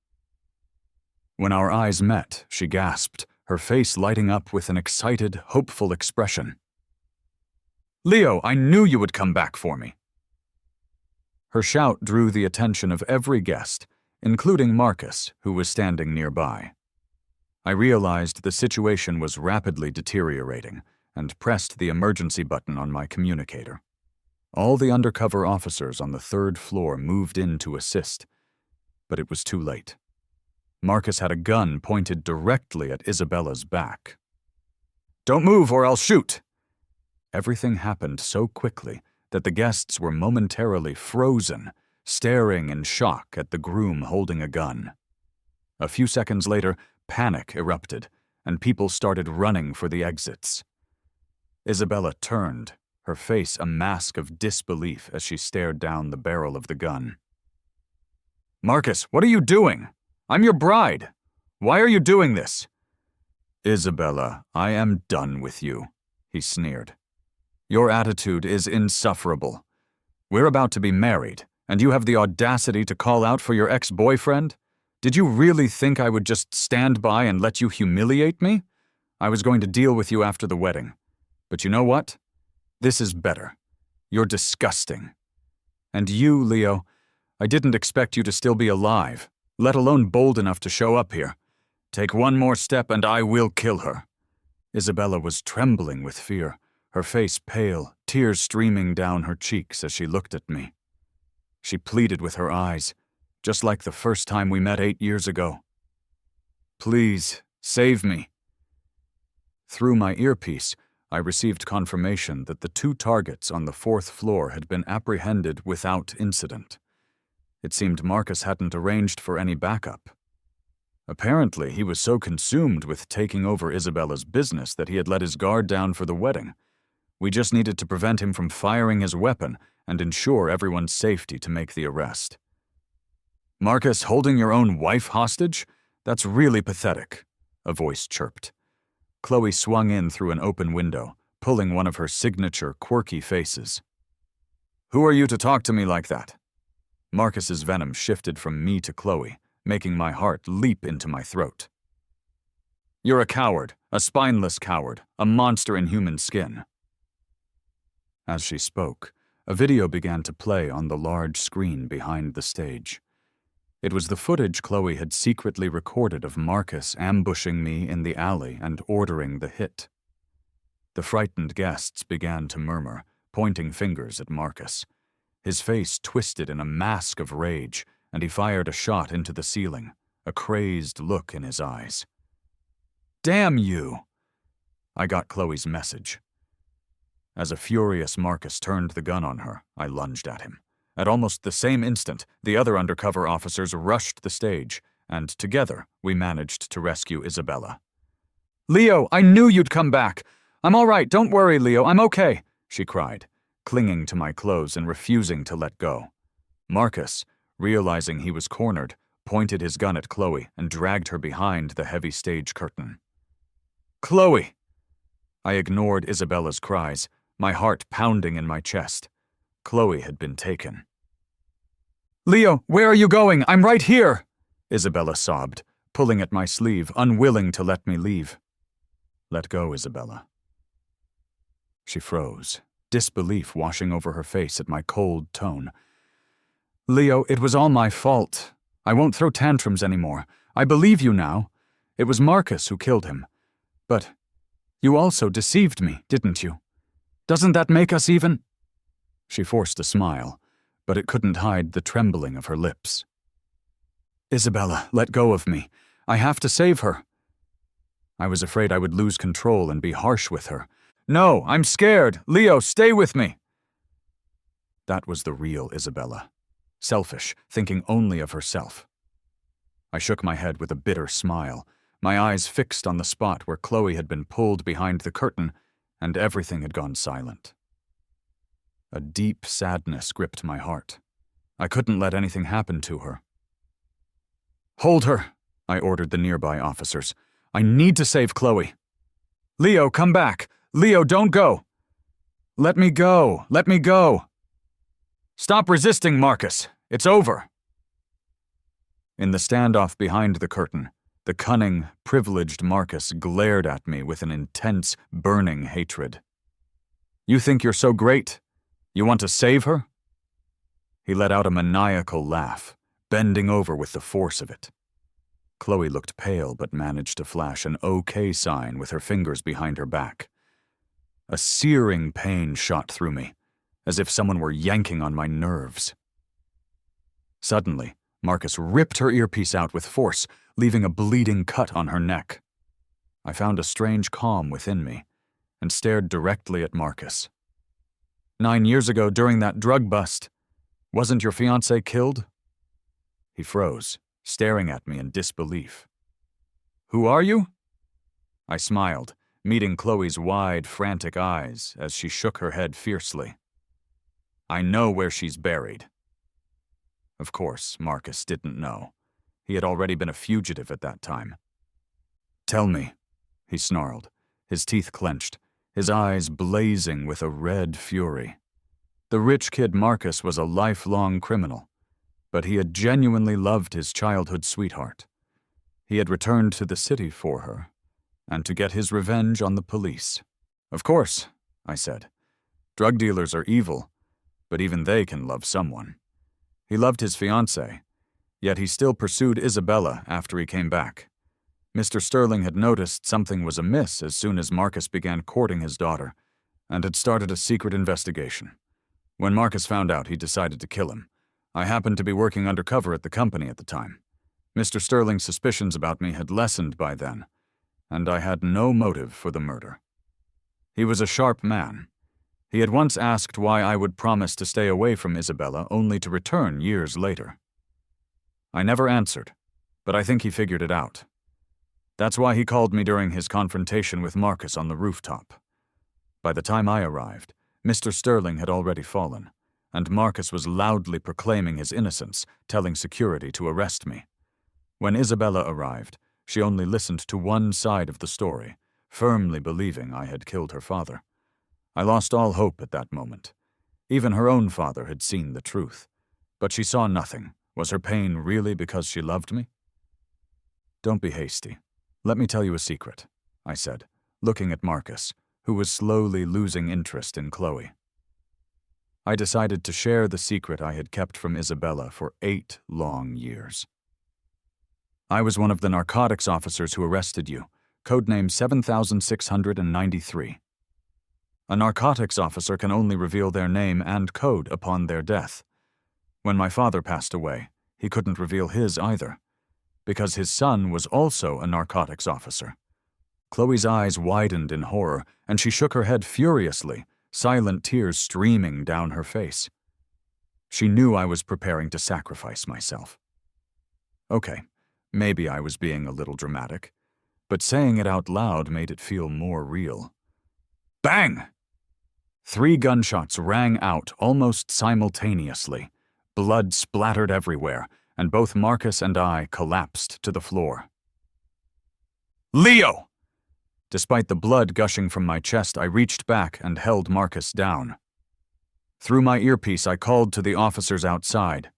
[SPEAKER 1] When our eyes met, she gasped, her face lighting up with an excited, hopeful expression. "Leo, I knew you would come back for me." Her shout drew the attention of every guest, including Marcus, who was standing nearby. I realized the situation was rapidly deteriorating and pressed the emergency button on my communicator. All the undercover officers on the 3rd floor moved in to assist, but it was too late. Marcus had a gun pointed directly at Isabella's back. "Don't move or I'll shoot!" Everything happened so quickly that the guests were momentarily frozen, staring in shock at the groom holding a gun. A few seconds later, panic erupted, and people started running for the exits. Isabella turned, her face a mask of disbelief as she stared down the barrel of the gun. "Marcus, what are you doing? I'm your bride. Why are you doing this?" "Isabella, I am done with you," he sneered. "Your attitude is insufferable. We're about to be married, and you have the audacity to call out for your ex-boyfriend? Did you really think I would just stand by and let you humiliate me? I was going to deal with you after the wedding. But you know what? This is better. You're disgusting. And you, Leo, I didn't expect you to still be alive, let alone bold enough to show up here. Take one more step and I will kill her." Isabella was trembling with fear, her face pale, tears streaming down her cheeks as she looked at me. She pleaded with her eyes, just like the first time we met 8 years ago. "Please, save me." Through my earpiece, I received confirmation that the 2 targets on the 4th floor had been apprehended without incident. It seemed Marcus hadn't arranged for any backup. Apparently, he was so consumed with taking over Isabella's business that he had let his guard down for the wedding. We just needed to prevent him from firing his weapon and ensure everyone's safety to make the arrest. "Marcus, holding your own wife hostage? That's really pathetic," a voice chirped. Chloe swung in through an open window, pulling one of her signature quirky faces. "Who are you to talk to me like that?" Marcus's venom shifted from me to Chloe, making my heart leap into my throat. "You're a coward, a spineless coward, a monster in human skin." As she spoke, a video began to play on the large screen behind the stage. It was the footage Chloe had secretly recorded of Marcus ambushing me in the alley and ordering the hit. The frightened guests began to murmur, pointing fingers at Marcus. His face twisted in a mask of rage, and he fired a shot into the ceiling, a crazed look in his eyes. "Damn you!" I got Chloe's message. As a furious Marcus turned the gun on her, I lunged at him. At almost the same instant, the other undercover officers rushed the stage, and together we managed to rescue Isabella. "Leo, I knew you'd come back! I'm all right, don't worry, Leo, I'm okay," she cried, clinging to my clothes and refusing to let go. Marcus, realizing he was cornered, pointed his gun at Chloe and dragged her behind the heavy stage curtain. "Chloe!" I ignored Isabella's cries, my heart pounding in my chest. Chloe had been taken. "Leo, where are you going? I'm right here!" Isabella sobbed, pulling at my sleeve, unwilling to let me leave. "Let go, Isabella." She froze, disbelief washing over her face at my cold tone. "Leo, it was all my fault. I won't throw tantrums anymore. I believe you now. It was Marcus who killed him. But you also deceived me, didn't you? Doesn't that make us even?" She forced a smile, but it couldn't hide the trembling of her lips. "Isabella, let go of me. I have to save her." I was afraid I would lose control and be harsh with her. "No, I'm scared! Leo, stay with me!" That was the real Isabella. Selfish, thinking only of herself. I shook my head with a bitter smile, my eyes fixed on the spot where Chloe had been pulled behind the curtain, and everything had gone silent. A deep sadness gripped my heart. I couldn't let anything happen to her. "Hold her," I ordered the nearby officers. "I need to save Chloe." "Leo, come back! Leo, don't go!" "Let me go! Let me go!" "Stop resisting, Marcus! It's over!" In the standoff behind the curtain, the cunning, privileged Marcus glared at me with an intense, burning hatred. "You think you're so great? You want to save her?" He let out a maniacal laugh, bending over with the force of it. Chloe looked pale but managed to flash an OK sign with her fingers behind her back. A searing pain shot through me, as if someone were yanking on my nerves. Suddenly, Marcus ripped her earpiece out with force, leaving a bleeding cut on her neck. I found a strange calm within me and stared directly at Marcus. "9 years ago, during that drug bust, wasn't your fiancé killed?" He froze, staring at me in disbelief. "Who are you?" I smiled, meeting Chloe's wide, frantic eyes as she shook her head fiercely. "I know where she's buried." Of course, Marcus didn't know. He had already been a fugitive at that time. "Tell me," he snarled, his teeth clenched, his eyes blazing with a red fury. The rich kid Marcus was a lifelong criminal, but he had genuinely loved his childhood sweetheart. He had returned to the city for her, and to get his revenge on the police. "Of course," I said. "Drug dealers are evil, but even they can love someone." He loved his fiancée, yet he still pursued Isabella after he came back. Mr. Sterling had noticed something was amiss as soon as Marcus began courting his daughter, and had started a secret investigation. When Marcus found out, he decided to kill him. I happened to be working undercover at the company at the time. Mr. Sterling's suspicions about me had lessened by then, and I had no motive for the murder. He was a sharp man. He had once asked why I would promise to stay away from Isabella only to return years later. I never answered, but I think he figured it out. That's why he called me during his confrontation with Marcus on the rooftop. By the time I arrived, Mr. Sterling had already fallen, and Marcus was loudly proclaiming his innocence, telling security to arrest me. When Isabella arrived, she only listened to one side of the story, firmly believing I had killed her father. I lost all hope at that moment. Even her own father had seen the truth, but she saw nothing. Was her pain really because she loved me? "Don't be hasty. Let me tell you a secret," I said, looking at Marcus, who was slowly losing interest in Chloe. I decided to share the secret I had kept from Isabella for 8 long years. "I was one of the narcotics officers who arrested you, codename 7693. A narcotics officer can only reveal their name and code upon their death. When my father passed away, he couldn't reveal his either, because his son was also a narcotics officer." Chloe's eyes widened in horror, and she shook her head furiously, silent tears streaming down her face. She knew I was preparing to sacrifice myself. Okay, maybe I was being a little dramatic, but saying it out loud made it feel more real. Bang! 3 gunshots rang out almost simultaneously. Blood splattered everywhere, and both Marcus and I collapsed to the floor. "Leo!" Despite the blood gushing from my chest, I reached back and held Marcus down. Through my earpiece, I called to the officers outside.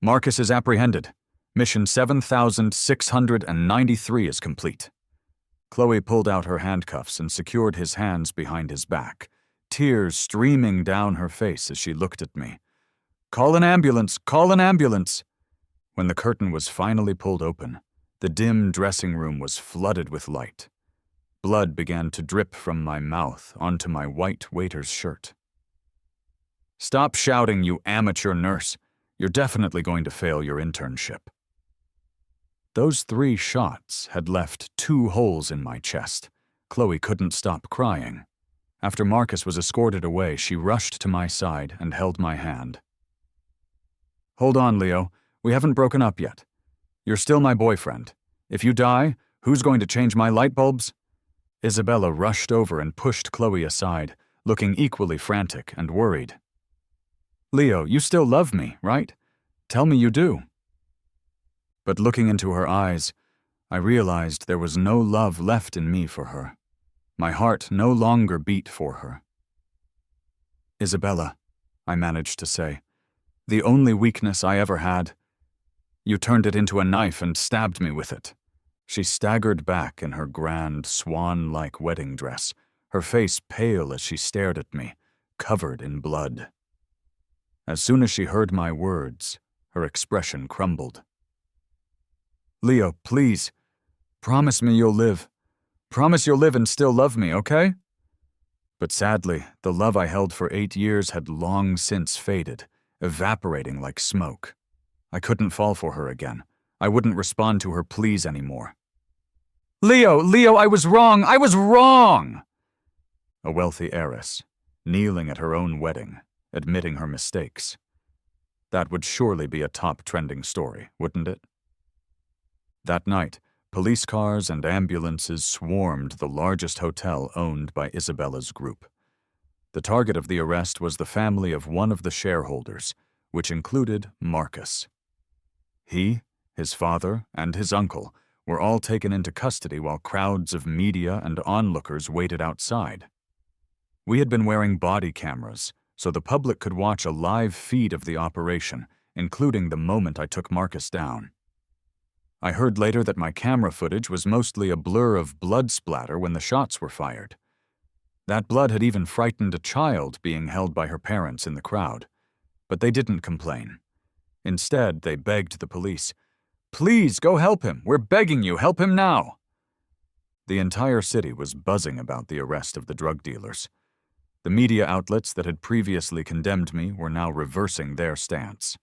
[SPEAKER 1] "Marcus is apprehended. Mission 7693 is complete." Chloe pulled out her handcuffs and secured his hands behind his back, tears streaming down her face as she looked at me. "Call an ambulance! Call an ambulance!" When the curtain was finally pulled open, the dim dressing room was flooded with light. Blood began to drip from my mouth onto my white waiter's shirt. "Stop shouting, you amateur nurse. You're definitely going to fail your internship." Those 3 shots had left 2 holes in my chest. Chloe couldn't stop crying. After Marcus was escorted away, she rushed to my side and held my hand. "Hold on, Leo. We haven't broken up yet. You're still my boyfriend. If you die, who's going to change my light bulbs?" Isabella rushed over and pushed Chloe aside, looking equally frantic and worried. "Leo, you still love me, right? Tell me you do." But looking into her eyes, I realized there was no love left in me for her. My heart no longer beat for her. "Isabella," I managed to say, "the only weakness I ever had, you turned it into a knife and stabbed me with it." She staggered back in her grand, swan-like wedding dress, her face pale as she stared at me, covered in blood. As soon as she heard my words, her expression crumbled. "Leo, please, promise me you'll live. Promise you'll live and still love me, okay?" But sadly, the love I held for 8 years had long since faded, evaporating like smoke. I couldn't fall for her again. I wouldn't respond to her pleas anymore. Leo, I was wrong! I was wrong!" A wealthy heiress, kneeling at her own wedding, admitting her mistakes. That would surely be a top trending story, wouldn't it? That night, police cars and ambulances swarmed the largest hotel owned by Isabella's group. The target of the arrest was the family of one of the shareholders, which included Marcus. He, his father, and his uncle were all taken into custody while crowds of media and onlookers waited outside. We had been wearing body cameras, so the public could watch a live feed of the operation, including the moment I took Marcus down. I heard later that my camera footage was mostly a blur of blood splatter when the shots were fired. That blood had even frightened a child being held by her parents in the crowd. But they didn't complain. Instead, they begged the police, "Please, go help him. We're begging you, help him now." The entire city was buzzing about the arrest of the drug dealers. The media outlets that had previously condemned me were now reversing their stance.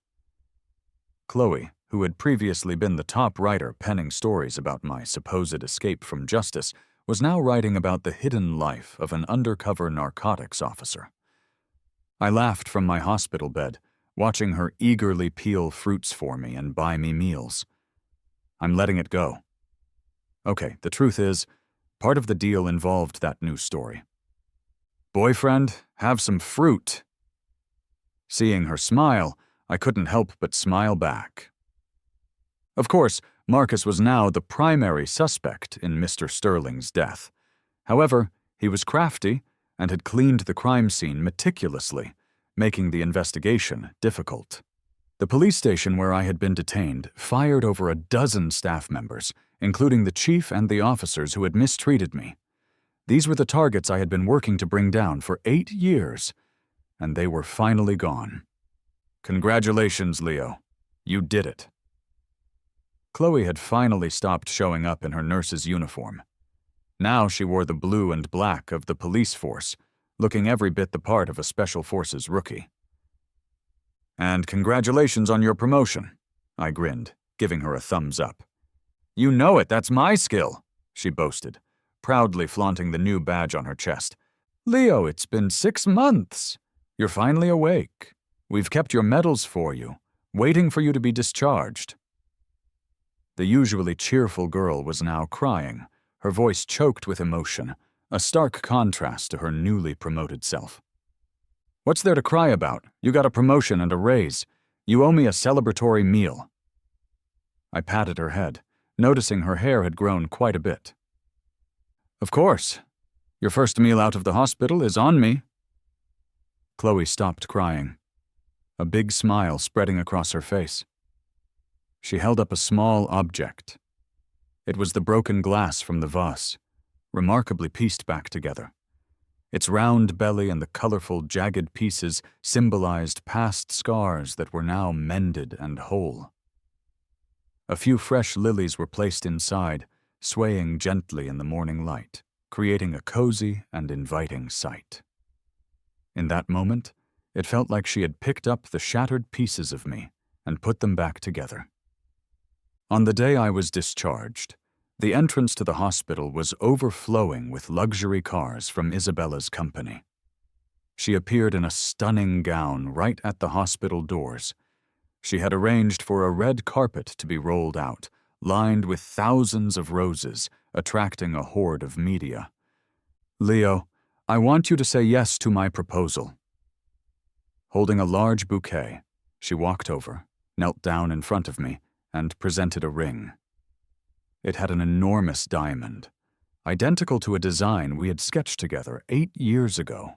[SPEAKER 1] Chloe, who had previously been the top writer penning stories about my supposed escape from justice, was now writing about the hidden life of an undercover narcotics officer. I laughed from my hospital bed, watching her eagerly peel fruits for me and buy me meals. I'm letting it go. Okay, the truth is, part of the deal involved that new story. "Boyfriend, have some fruit." Seeing her smile, I couldn't help but smile back. Of course, Marcus was now the primary suspect in Mr. Sterling's death. However, he was crafty and had cleaned the crime scene meticulously, making the investigation difficult. The police station where I had been detained fired over a dozen staff members, including the chief and the officers who had mistreated me. These were the targets I had been working to bring down for 8 years, and they were finally gone. Congratulations, Leo. You did it. Chloe had finally stopped showing up in her nurse's uniform. Now she wore the blue and black of the police force, looking every bit the part of a Special Forces rookie. And congratulations on your promotion, I grinned, giving her a thumbs up. You know it, that's my skill, she boasted, proudly flaunting the new badge on her chest. Leo, it's been 6 months. You're finally awake. We've kept your medals for you, waiting for you to be discharged. The usually cheerful girl was now crying, her voice choked with emotion, a stark contrast to her newly promoted self. What's there to cry about? You got a promotion and a raise. You owe me a celebratory meal. I patted her head, noticing her hair had grown quite a bit. Of course. Your first meal out of the hospital is on me. Chloe stopped crying, a big smile spreading across her face. She held up a small object. It was the broken glass from the vase, remarkably pieced back together. Its round belly and the colorful, jagged pieces symbolized past scars that were now mended and whole. A few fresh lilies were placed inside, swaying gently in the morning light, creating a cozy and inviting sight. In that moment, it felt like she had picked up the shattered pieces of me and put them back together. On the day I was discharged, the entrance to the hospital was overflowing with luxury cars from Isabella's company. She appeared in a stunning gown right at the hospital doors. She had arranged for a red carpet to be rolled out, lined with thousands of roses, attracting a horde of media. "Leo, I want you to say yes to my proposal." Holding a large bouquet, she walked over, knelt down in front of me, and presented a ring. It had an enormous diamond, identical to a design we had sketched together 8 years ago.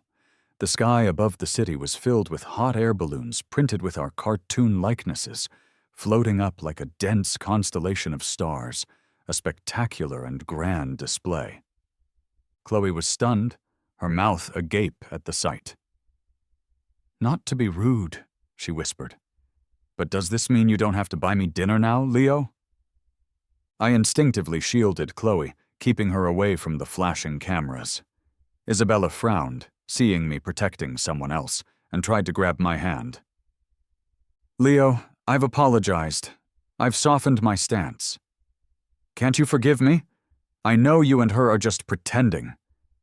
[SPEAKER 1] The sky above the city was filled with hot air balloons printed with our cartoon likenesses, floating up like a dense constellation of stars, a spectacular and grand display. Chloe was stunned, her mouth agape at the sight. "Not to be rude," she whispered, "but does this mean you don't have to buy me dinner now, Leo?" I instinctively shielded Chloe, keeping her away from the flashing cameras. Isabella frowned, seeing me protecting someone else, and tried to grab my hand. "Leo, I've apologized. I've softened my stance. Can't you forgive me? I know you and her are just pretending.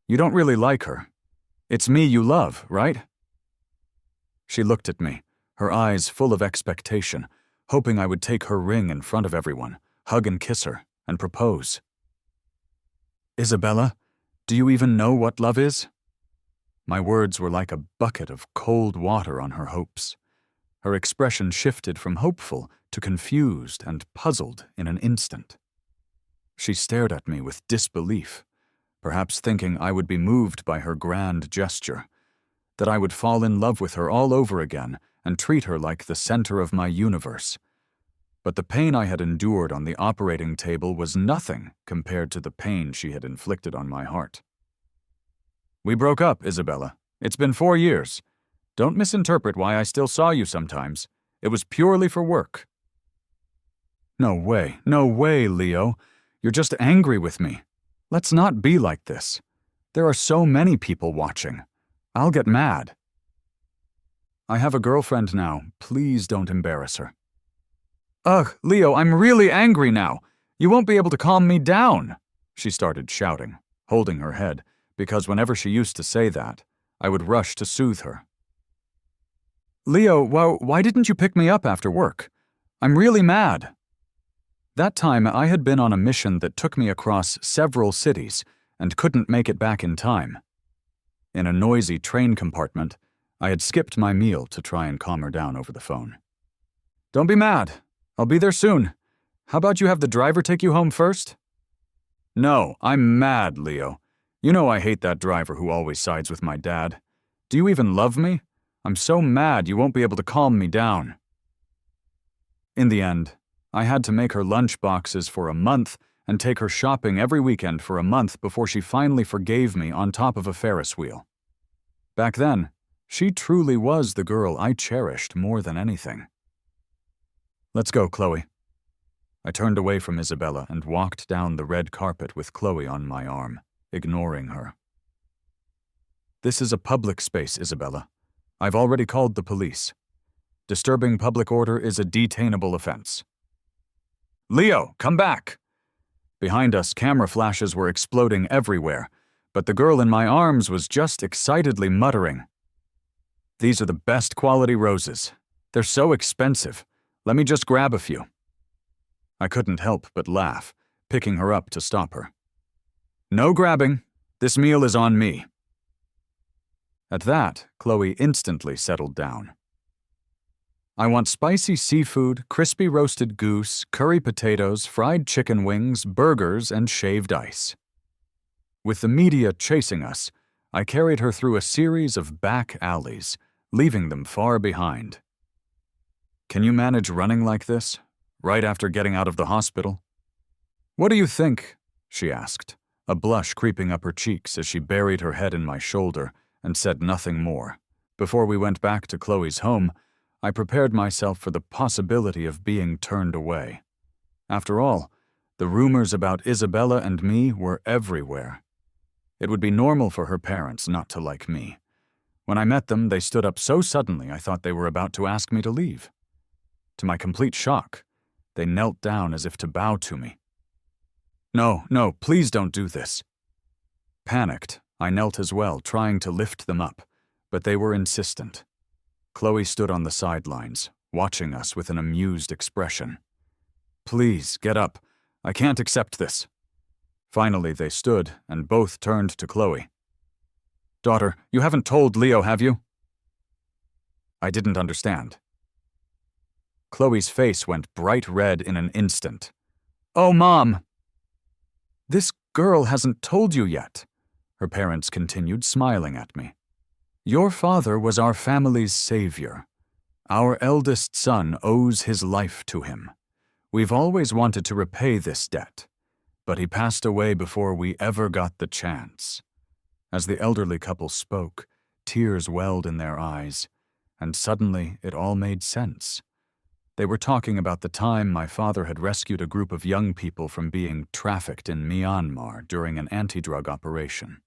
[SPEAKER 1] You don't really like her. It's me you love, right?" She looked at me, her eyes full of expectation, hoping I would take her ring in front of everyone, hug and kiss her, and propose. "Isabella, do you even know what love is?" My words were like a bucket of cold water on her hopes. Her expression shifted from hopeful to confused and puzzled in an instant. She stared at me with disbelief, perhaps thinking I would be moved by her grand gesture, that I would fall in love with her all over again and treat her like the center of my universe. But the pain I had endured on the operating table was nothing compared to the pain she had inflicted on my heart. "We broke up, Isabella. It's been 4 years. Don't misinterpret why I still saw you sometimes. It was purely for work." No way, Leo. You're just angry with me. Let's not be like this. There are so many people watching. I'll get mad." "I have a girlfriend now. Please don't embarrass her." "Ugh, Leo, I'm really angry now. You won't be able to calm me down," she started shouting, holding her head, because whenever she used to say that, I would rush to soothe her. "Leo, why didn't you pick me up after work? I'm really mad." That time, I had been on a mission that took me across several cities and couldn't make it back in time. In a noisy train compartment, I had skipped my meal to try and calm her down over the phone. "Don't be mad. I'll be there soon. How about you have the driver take you home first?" "No, I'm mad, Leo. You know I hate that driver who always sides with my dad. Do you even love me? I'm so mad you won't be able to calm me down." In the end, I had to make her lunch boxes for a month and take her shopping every weekend for a month before she finally forgave me on top of a Ferris wheel. Back then, she truly was the girl I cherished more than anything. "Let's go, Chloe." I turned away from Isabella and walked down the red carpet with Chloe on my arm, ignoring her. "This is a public space, Isabella. I've already called the police. Disturbing public order is a detainable offense." "Leo, come back!" Behind us, camera flashes were exploding everywhere, but the girl in my arms was just excitedly muttering, "These are the best quality roses. They're so expensive. Let me just grab a few." I couldn't help but laugh, picking her up to stop her. "No grabbing. This meal is on me." At that, Chloe instantly settled down. "I want spicy seafood, crispy roasted goose, curry potatoes, fried chicken wings, burgers, and shaved ice." With the media chasing us, I carried her through a series of back alleys, leaving them far behind. "Can you manage running like this, right after getting out of the hospital?" "What do you think?" she asked, a blush creeping up her cheeks as she buried her head in my shoulder and said nothing more. Before we went back to Chloe's home, I prepared myself for the possibility of being turned away. After all, the rumors about Isabella and me were everywhere. It would be normal for her parents not to like me. When I met them, they stood up so suddenly I thought they were about to ask me to leave. To my complete shock, They knelt down as if to bow to me. "No, no, please don't do this." Panicked, I knelt as well, trying to lift them up, but they were insistent. Chloe stood on the sidelines, watching us with an amused expression. "Please, get up. I can't accept this." Finally, they stood, and both turned to Chloe. "Daughter, you haven't told Leo, have you?" I didn't understand. Chloe's face went bright red in an instant. "Oh, Mom!" "This girl hasn't told you yet," her parents continued, smiling at me. "Your father was our family's savior. Our eldest son owes his life to him. We've always wanted to repay this debt, but he passed away before we ever got the chance." As the elderly couple spoke, tears welled in their eyes, and suddenly it all made sense. They were talking about the time my father had rescued a group of young people from being trafficked in Myanmar during an anti-drug operation.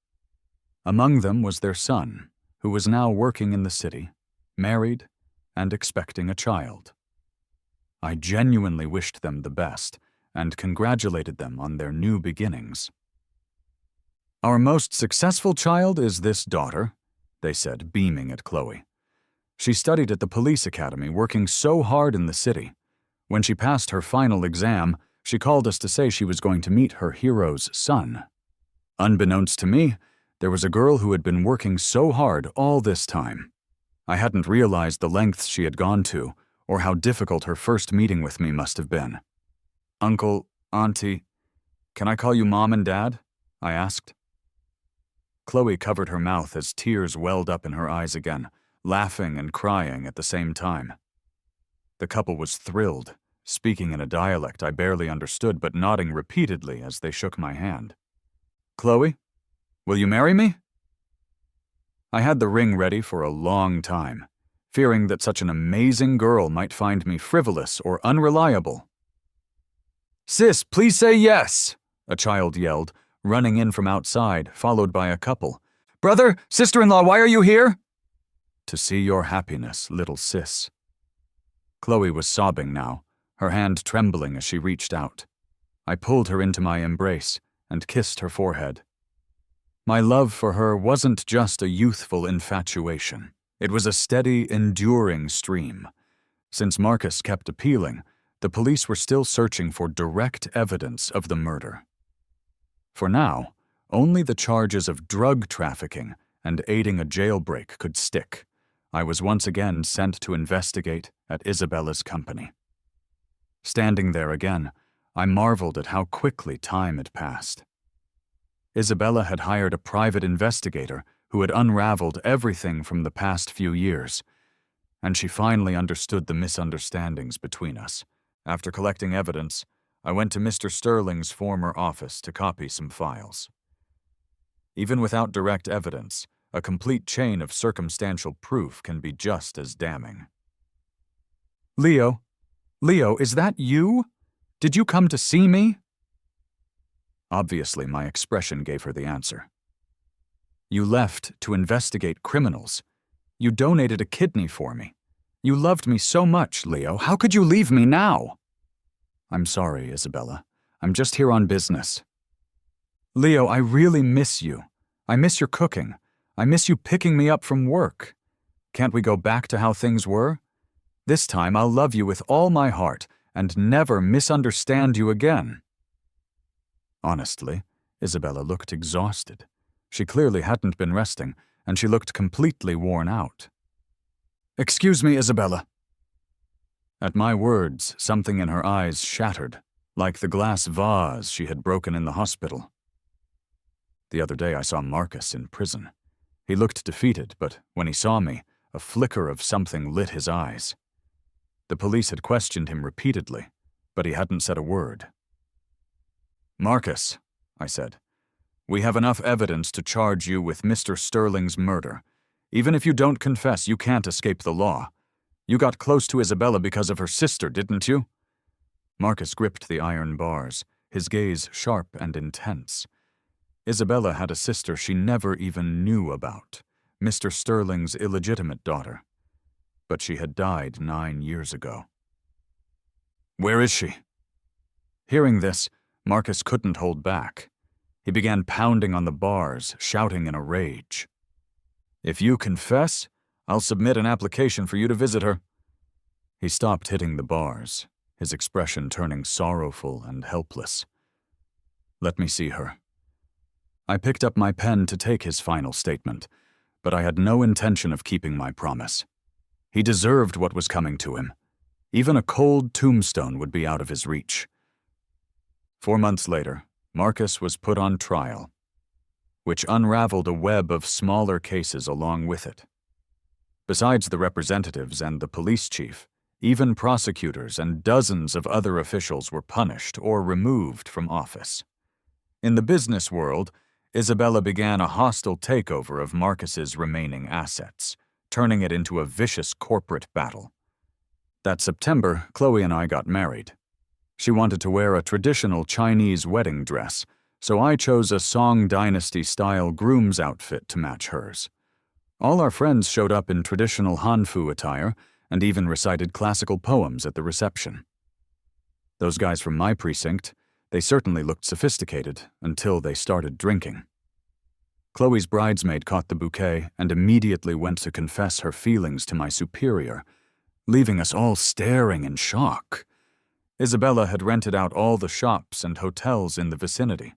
[SPEAKER 1] Among them was their son, who was now working in the city, married, and expecting a child. I genuinely wished them the best and congratulated them on their new beginnings. "Our most successful child is this daughter," they said, beaming at Chloe. "She studied at the police academy, working so hard in the city. When she passed her final exam, she called us to say she was going to meet her hero's son. Unbeknownst to me, there was a girl who had been working so hard all this time. I hadn't realized the lengths she had gone to, or how difficult her first meeting with me must have been. Uncle, Auntie, can I call you Mom and Dad?" I asked. Chloe covered her mouth as tears welled up in her eyes again, laughing and crying at the same time. The couple was thrilled, speaking in a dialect I barely understood but nodding repeatedly as they shook my hand. "Chloe, will you marry me?" I had the ring ready for a long time, fearing that such an amazing girl might find me frivolous or unreliable. "Sis, please say yes," a child yelled, running in from outside, followed by a couple. "Brother, sister-in-law, why are you here?" "To see your happiness, little sis." Chloe was sobbing now, her hand trembling as she reached out. I pulled her into my embrace and kissed her forehead. My love for her wasn't just a youthful infatuation. It was a steady, enduring stream. Since Marcus kept appealing, the police were still searching for direct evidence of the murder. For now, only the charges of drug trafficking and aiding a jailbreak could stick. I was once again sent to investigate at Isabella's company. Standing there again, I marveled at how quickly time had passed. Isabella had hired a private investigator who had unraveled everything from the past few years, and she finally understood the misunderstandings between us. After collecting evidence, I went to Mr. Sterling's former office to copy some files. Even without direct evidence, a complete chain of circumstantial proof can be just as damning. Leo, is that you? Did you come to see me?" Obviously, my expression gave her the answer. "You left to investigate criminals. You donated a kidney for me. You loved me so much, Leo. How could you leave me now?" "I'm sorry, Isabella. I'm just here on business." "Leo, I really miss you. I miss your cooking. I miss you picking me up from work. Can't we go back to how things were? This time I'll love you with all my heart and never misunderstand you again." Honestly, Isabella looked exhausted. She clearly hadn't been resting, and she looked completely worn out. "Excuse me, Isabella." At my words, something in her eyes shattered, like the glass vase she had broken in the hospital. The other day I saw Marcus in prison. He looked defeated, but when he saw me, a flicker of something lit his eyes. The police had questioned him repeatedly, but he hadn't said a word. "Marcus," I said, "we have enough evidence to charge you with Mr. Sterling's murder. Even if you don't confess, you can't escape the law. You got close to Isabella because of her sister, didn't you?" Marcus gripped the iron bars, his gaze sharp and intense. Isabella had a sister she never even knew about, Mr. Sterling's illegitimate daughter. But she had died 9 years ago. Where is she?" Hearing this, Marcus couldn't hold back. He began pounding on the bars, shouting in a rage. "If you confess, I'll submit an application for you to visit her." He stopped hitting the bars, his expression turning sorrowful and helpless. "Let me see her." I picked up my pen to take his final statement, but I had no intention of keeping my promise. He deserved what was coming to him. Even a cold tombstone would be out of his reach. 4 months later, Marcus was put on trial, which unraveled a web of smaller cases along with it. Besides the representatives and the police chief, even prosecutors and dozens of other officials were punished or removed from office. In the business world, Isabella began a hostile takeover of Marcus's remaining assets, turning it into a vicious corporate battle. That September, Chloe and I got married. She wanted to wear a traditional Chinese wedding dress, so I chose a Song Dynasty-style groom's outfit to match hers. All our friends showed up in traditional Hanfu attire and even recited classical poems at the reception. Those guys from my precinct, they certainly looked sophisticated until they started drinking. Chloe's bridesmaid caught the bouquet and immediately went to confess her feelings to my superior, leaving us all staring in shock. Isabella had rented out all the shops and hotels in the vicinity,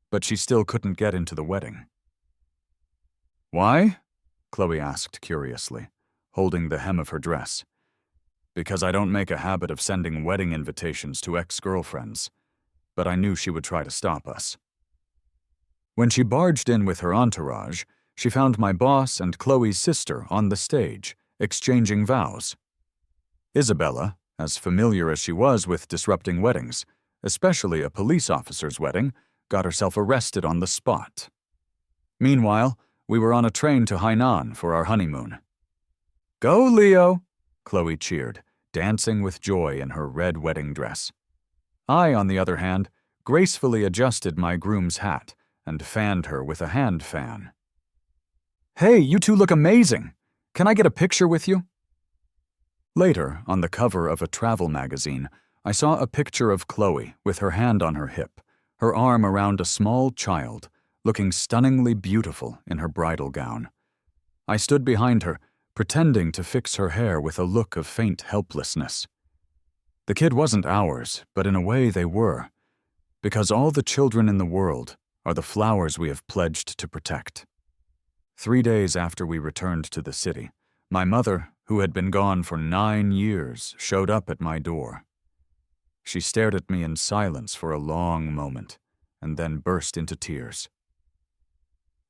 [SPEAKER 1] but she still couldn't get into the wedding. "Why?" Chloe asked curiously, holding the hem of her dress. "Because I don't make a habit of sending wedding invitations to ex-girlfriends, but I knew she would try to stop us." When she barged in with her entourage, she found my boss and Chloe's sister on the stage, exchanging vows. Isabella, as familiar as she was with disrupting weddings, especially a police officer's wedding, got herself arrested on the spot. Meanwhile, we were on a train to Hainan for our honeymoon. "Go, Leo!" Chloe cheered, dancing with joy in her red wedding dress. I, on the other hand, gracefully adjusted my groom's hat and fanned her with a hand fan. "Hey, you two look amazing! Can I get a picture with you?" Later, on the cover of a travel magazine, I saw a picture of Chloe with her hand on her hip, her arm around a small child, looking stunningly beautiful in her bridal gown. I stood behind her, pretending to fix her hair with a look of faint helplessness. The kid wasn't ours, but in a way they were, because all the children in the world are the flowers we have pledged to protect. 3 days after we returned to the city, my mother, who had been gone for 9 years, showed up at my door. She stared at me in silence for a long moment, and then burst into tears.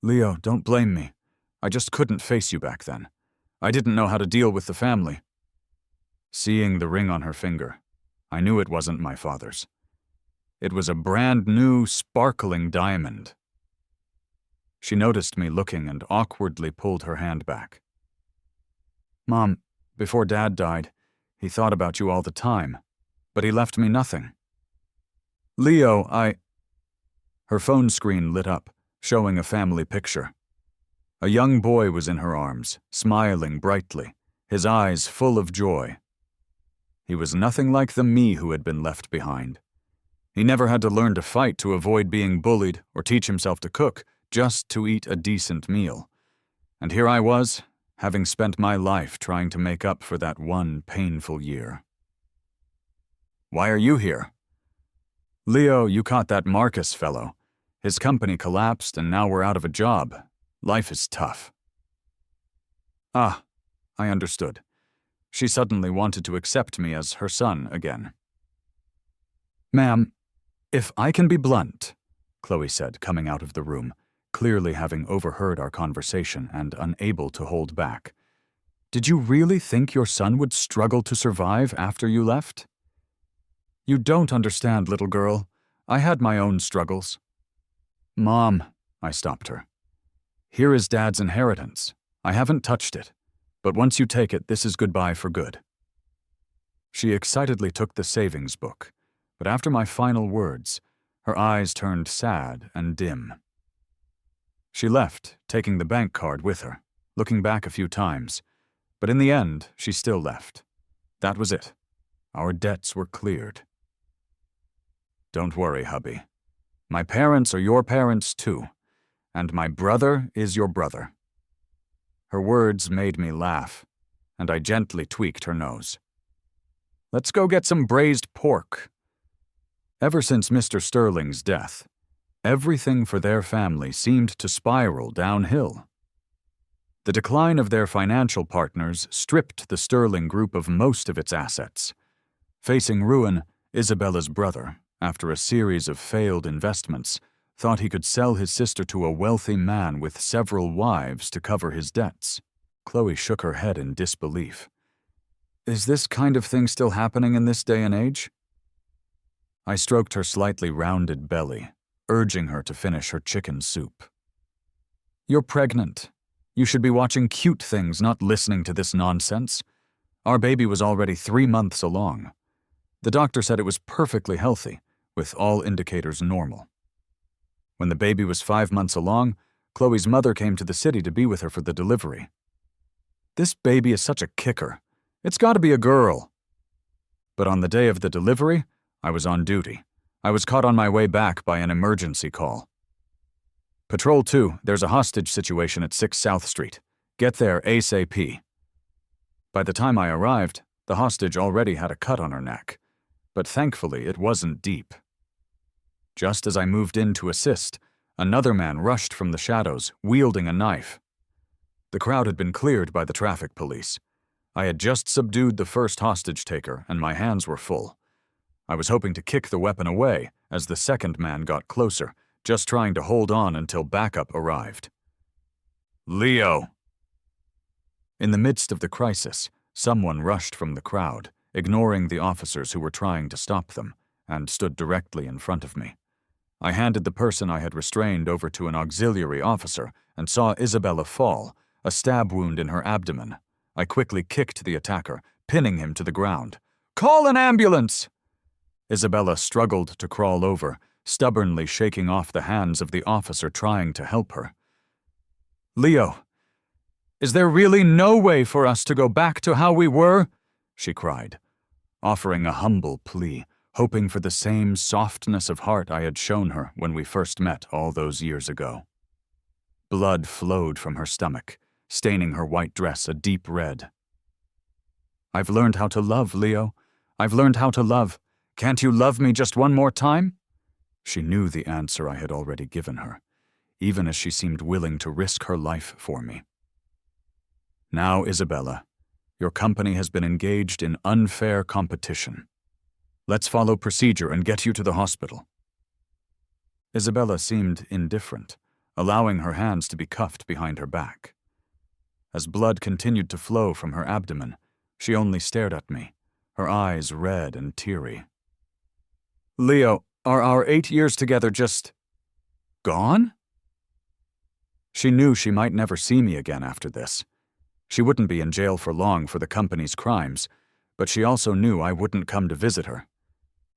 [SPEAKER 1] "Leo, don't blame me. I just couldn't face you back then. I didn't know how to deal with the family." Seeing the ring on her finger, I knew it wasn't my father's. It was a brand new, sparkling diamond. She noticed me looking and awkwardly pulled her hand back. "Mom, before Dad died, he thought about you all the time, but he left me nothing." "Leo, Her phone screen lit up, showing a family picture. A young boy was in her arms, smiling brightly, his eyes full of joy. He was nothing like the me who had been left behind. He never had to learn to fight to avoid being bullied or teach himself to cook, just to eat a decent meal. And here I was, having spent my life trying to make up for that one painful year. "Why are you here?" "Leo, you caught that Marcus fellow. His company collapsed and now we're out of a job. Life is tough." Ah, I understood. She suddenly wanted to accept me as her son again. "Ma'am, if I can be blunt," Chloe said, coming out of the room, clearly having overheard our conversation and unable to hold back. "Did you really think your son would struggle to survive after you left?" "You don't understand, little girl. I had my own struggles." "Mom," I stopped her. "Here is Dad's inheritance. I haven't touched it, but once you take it, this is goodbye for good." She excitedly took the savings book, but after my final words, her eyes turned sad and dim. She left, taking the bank card with her, looking back a few times, but in the end, she still left. That was it. Our debts were cleared. Don't worry, hubby. My parents are your parents too, and my brother is your brother. Her words made me laugh, and I gently tweaked her nose. Let's go get some braised pork. Ever since Mr. Sterling's death, everything for their family seemed to spiral downhill. The decline of their financial partners stripped the Sterling Group of most of its assets. Facing ruin, Isabella's brother, after a series of failed investments, thought he could sell his sister to a wealthy man with several wives to cover his debts. Chloe shook her head in disbelief. Is this kind of thing still happening in this day and age? I stroked her slightly rounded belly, urging her to finish her chicken soup. You're pregnant. You should be watching cute things, not listening to this nonsense. Our baby was already 3 months along. The doctor said it was perfectly healthy, with all indicators normal. When the baby was 5 months along, Chloe's mother came to the city to be with her for the delivery. This baby is such a kicker. It's got to be a girl. But on the day of the delivery, I was on duty. I was caught on my way back by an emergency call. Patrol 2, there's a hostage situation at 6 South Street. Get there ASAP. By the time I arrived, the hostage already had a cut on her neck, but thankfully it wasn't deep. Just as I moved in to assist, another man rushed from the shadows, wielding a knife. The crowd had been cleared by the traffic police. I had just subdued the first hostage taker, and my hands were full. I was hoping to kick the weapon away as the second man got closer, just trying to hold on until backup arrived. Leo! In the midst of the crisis, someone rushed from the crowd, ignoring the officers who were trying to stop them, and stood directly in front of me. I handed the person I had restrained over to an auxiliary officer and saw Isabella fall, a stab wound in her abdomen. I quickly kicked the attacker, pinning him to the ground. Call an ambulance! Isabella struggled to crawl over, stubbornly shaking off the hands of the officer trying to help her. Leo, is there really no way for us to go back to how we were? She cried, offering a humble plea, hoping for the same softness of heart I had shown her when we first met all those years ago. Blood flowed from her stomach, staining her white dress a deep red. I've learned how to love, Leo. I've learned how to love. Can't you love me just one more time? She knew the answer I had already given her, even as she seemed willing to risk her life for me. Now, Isabella, your company has been engaged in unfair competition. Let's follow procedure and get you to the hospital. Isabella seemed indifferent, allowing her hands to be cuffed behind her back. As blood continued to flow from her abdomen, she only stared at me, her eyes red and teary. Leo, are our 8 years together just gone? She knew she might never see me again after this. She wouldn't be in jail for long for the company's crimes, but she also knew I wouldn't come to visit her.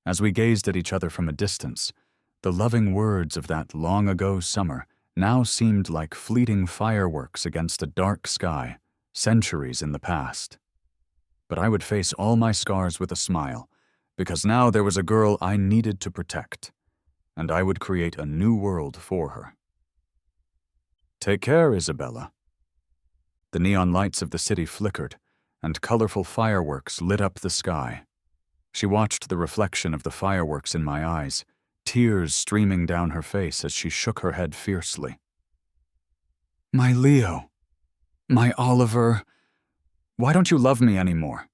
[SPEAKER 1] As we gazed at each other from a distance, the loving words of that long-ago summer now seemed like fleeting fireworks against a dark sky, centuries in the past. But I would face all my scars with a smile, because now there was a girl I needed to protect, and I would create a new world for her. Take care, Isabella. The neon lights of the city flickered, and colorful fireworks lit up the sky. She watched the reflection of the fireworks in my eyes, tears streaming down her face as she shook her head fiercely. My Leo, my Oliver, why don't you love me anymore?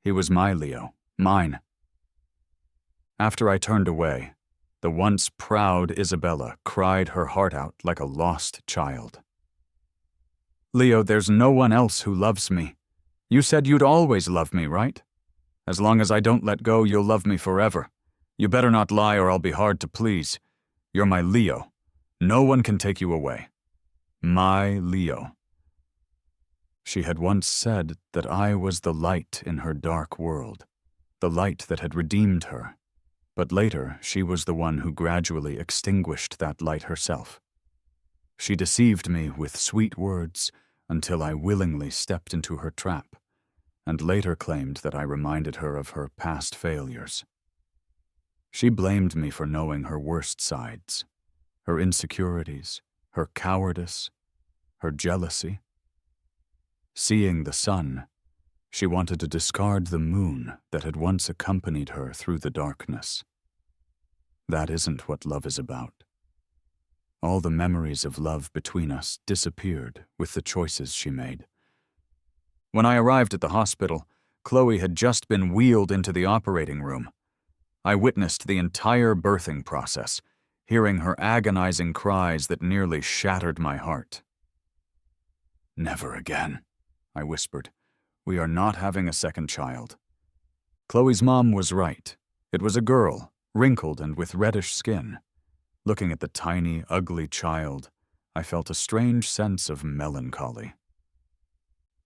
[SPEAKER 1] He was my Leo, mine. After I turned away, the once proud Isabella cried her heart out like a lost child. Leo, there's no one else who loves me. You said you'd always love me, right? As long as I don't let go, you'll love me forever. You better not lie or I'll be hard to please. You're my Leo. No one can take you away. My Leo. She had once said that I was the light in her dark world, the light that had redeemed her. But later, she was the one who gradually extinguished that light herself. She deceived me with sweet words until I willingly stepped into her trap, and later claimed that I reminded her of her past failures. She blamed me for knowing her worst sides, her insecurities, her cowardice, her jealousy. Seeing the sun, she wanted to discard the moon that had once accompanied her through the darkness. That isn't what love is about. All the memories of love between us disappeared with the choices she made. When I arrived at the hospital, Chloe had just been wheeled into the operating room. I witnessed the entire birthing process, hearing her agonizing cries that nearly shattered my heart. "Never again," I whispered. "We are not having a second child." Chloe's mom was right. It was a girl, wrinkled and with reddish skin. Looking at the tiny, ugly child, I felt a strange sense of melancholy.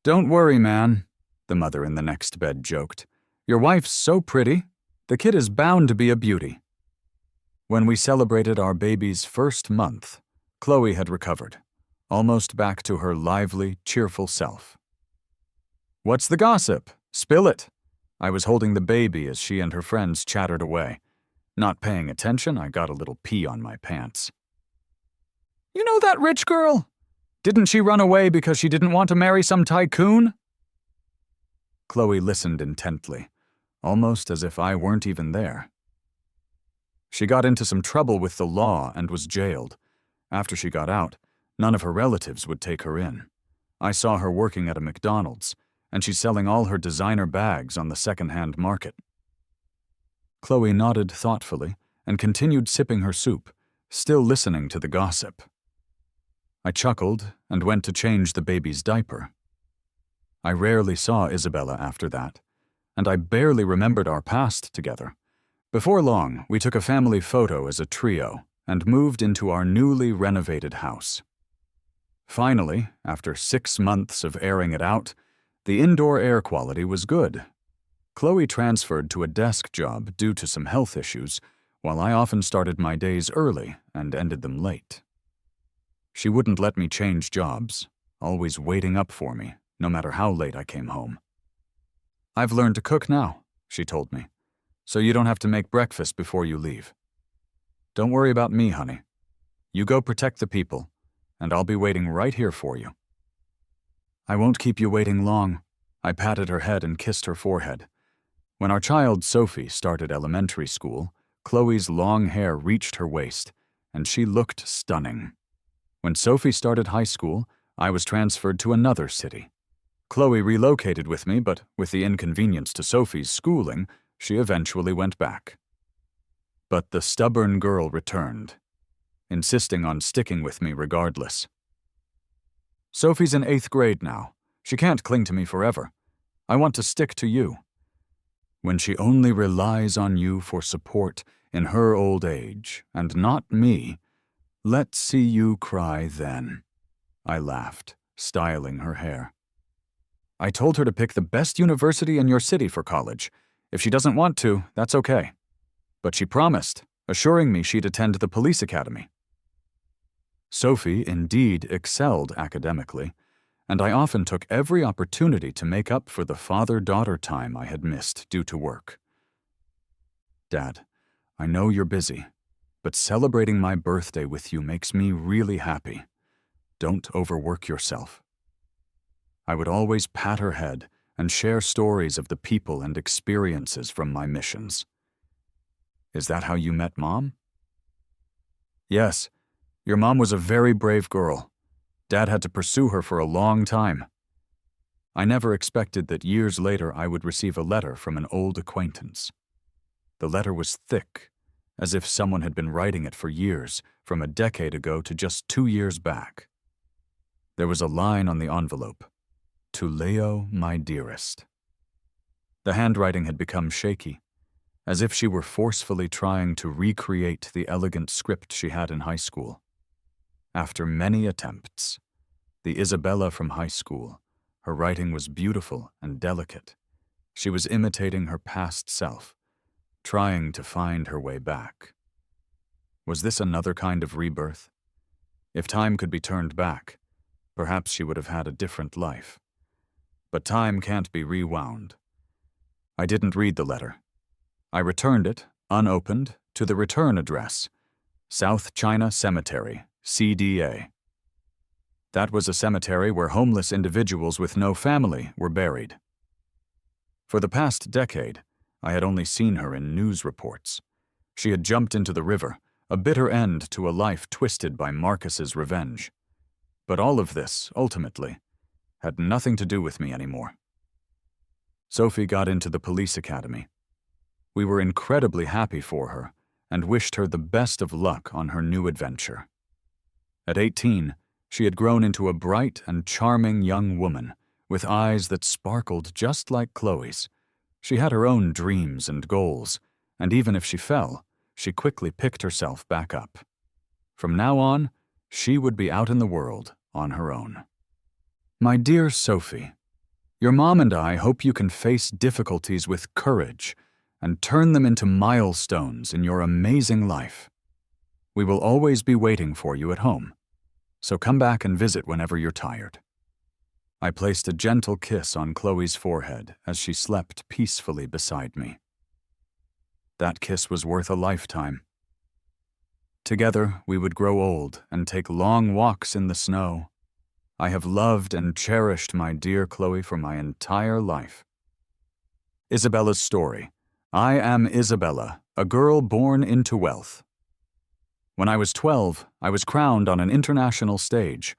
[SPEAKER 1] "Don't worry, man," the mother in the next bed joked. "Your wife's so pretty. The kid is bound to be a beauty." When we celebrated our baby's first month, Chloe had recovered, almost back to her lively, cheerful self. "What's the gossip? Spill it." I was holding the baby as she and her friends chattered away. Not paying attention, I got a little pee on my pants. "You know that rich girl? Didn't she run away because she didn't want to marry some tycoon?" Chloe listened intently, almost as if I weren't even there. "She got into some trouble with the law and was jailed. After she got out, none of her relatives would take her in. I saw her working at a McDonald's, and she's selling all her designer bags on the second-hand market." Chloe nodded thoughtfully and continued sipping her soup, still listening to the gossip. I chuckled and went to change the baby's diaper. I rarely saw Isabella after that, and I barely remembered our past together. Before long, we took a family photo as a trio and moved into our newly renovated house. Finally, after 6 months of airing it out, the indoor air quality was good. Chloe transferred to a desk job due to some health issues, while I often started my days early and ended them late. She wouldn't let me change jobs, always waiting up for me, no matter how late I came home. "I've learned to cook now," she told me, "so you don't have to make breakfast before you leave. Don't worry about me, honey. You go protect the people, and I'll be waiting right here for you." "I won't keep you waiting long." I patted her head and kissed her forehead. When our child Sophie started elementary school, Chloe's long hair reached her waist, and she looked stunning. When Sophie started high school, I was transferred to another city. Chloe relocated with me, but with the inconvenience to Sophie's schooling, she eventually went back. But the stubborn girl returned, insisting on sticking with me regardless. "Sophie's in 8th grade now. She can't cling to me forever. I want to stick to you. When she only relies on you for support in her old age, and not me, let's see you cry then." I laughed, styling her hair. "I told her to pick the best university in your city for college. If she doesn't want to, that's okay. But she promised, assuring me she'd attend the police academy." Sophie indeed excelled academically, and I often took every opportunity to make up for the father-daughter time I had missed due to work. "Dad, I know you're busy, but celebrating my birthday with you makes me really happy. Don't overwork yourself." I would always pat her head and share stories of the people and experiences from my missions. "Is that how you met Mom?" "Yes. Your mom was a very brave girl. Dad had to pursue her for a long time." I never expected that years later I would receive a letter from an old acquaintance. The letter was thick, as if someone had been writing it for years, from a decade ago to just 2 years back. There was a line on the envelope, "To Leo, my dearest." The handwriting had become shaky, as if she were forcefully trying to recreate the elegant script she had in high school. After many attempts, the Isabella from high school, her writing was beautiful and delicate. She was imitating her past self, trying to find her way back. Was this another kind of rebirth? If time could be turned back, perhaps she would have had a different life. but time can't be rewound. I didn't read the letter. I returned it, unopened, to the return address, South China Cemetery, CDA. That was a cemetery where homeless individuals with no family were buried. For the past decade, I had only seen her in news reports. She had jumped into the river, a bitter end to a life twisted by Marcus's revenge. But all of this, ultimately, had nothing to do with me anymore. Sophie got into the police academy. We were incredibly happy for her and wished her the best of luck on her new adventure. At 18, she had grown into a bright and charming young woman with eyes that sparkled just like Chloe's. She had her own dreams and goals, and even if she fell, she quickly picked herself back up. From now on, she would be out in the world on her own. My dear Sophie, your mom and I hope you can face difficulties with courage and turn them into milestones in your amazing life. We will always be waiting for you at home, so come back and visit whenever you're tired. I placed a gentle kiss on Chloe's forehead as she slept peacefully beside me. That kiss was worth a lifetime. Together, we would grow old and take long walks in the snow. I have loved and cherished my dear Chloe for my entire life. Isabella's story. I am Isabella, a girl born into wealth. When I was 12, I was crowned on an international stage.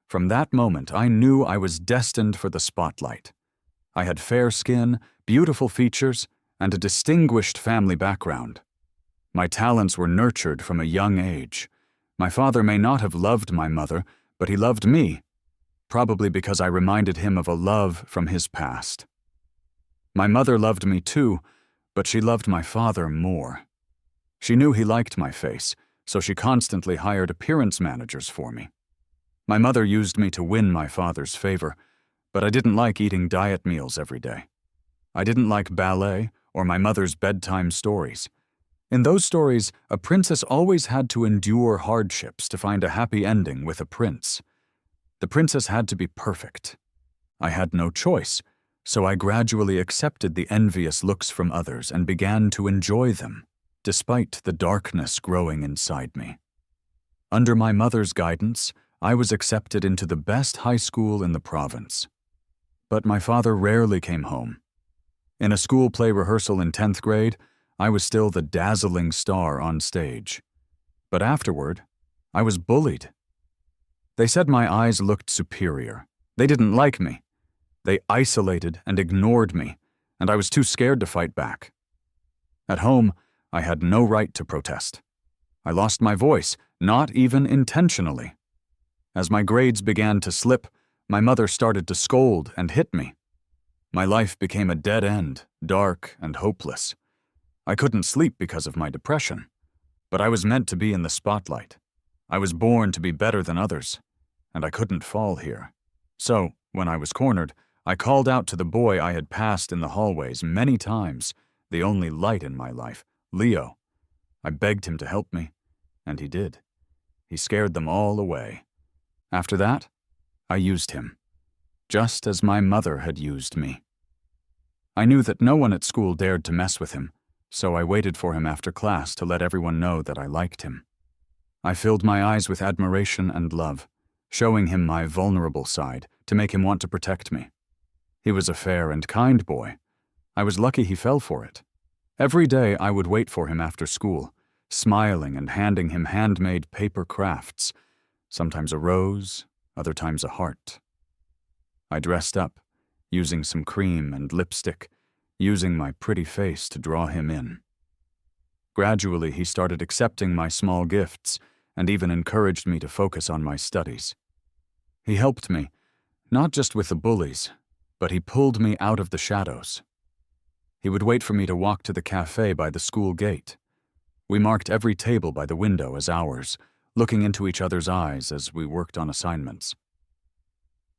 [SPEAKER 1] From that moment, I knew I was destined for the spotlight. I had fair skin, beautiful features, and a distinguished family background. My talents were nurtured from a young age. My father may not have loved my mother, but he loved me, probably because I reminded him of a love from his past. My mother loved me too, but she loved my father more. She knew he liked my face, so she constantly hired appearance managers for me. My mother used me to win my father's favor, but I didn't like eating diet meals every day. I didn't like ballet or my mother's bedtime stories. In those stories, a princess always had to endure hardships to find a happy ending with a prince. The princess had to be perfect. I had no choice, so I gradually accepted the envious looks from others and began to enjoy them, despite the darkness growing inside me. Under my mother's guidance, I was accepted into the best high school in the province. But my father rarely came home. In a school play rehearsal in 10th grade, I was still the dazzling star on stage. But afterward, I was bullied. They said my eyes looked superior. They didn't like me. They isolated and ignored me, and I was too scared to fight back. At home, I had no right to protest. I lost my voice, not even intentionally. As my grades began to slip, my mother started to scold and hit me. My life became a dead end, dark and hopeless. I couldn't sleep because of my depression, but I was meant to be in the spotlight. I was born to be better than others, and I couldn't fall here. So, when I was cornered, I called out to the boy I had passed in the hallways many times, the only light in my life, Leo. I begged him to help me, and he did. He scared them all away. After that, I used him, just as my mother had used me. I knew that no one at school dared to mess with him, so I waited for him after class to let everyone know that I liked him. I filled my eyes with admiration and love, showing him my vulnerable side to make him want to protect me. He was a fair and kind boy. I was lucky he fell for it. Every day I would wait for him after school, smiling and handing him handmade paper crafts, sometimes a rose, other times a heart. I dressed up, using some cream and lipstick, using my pretty face to draw him in. Gradually, he started accepting my small gifts and even encouraged me to focus on my studies. He helped me, not just with the bullies, but he pulled me out of the shadows. He would wait for me to walk to the cafe by the school gate. We marked every table by the window as ours, looking into each other's eyes as we worked on assignments.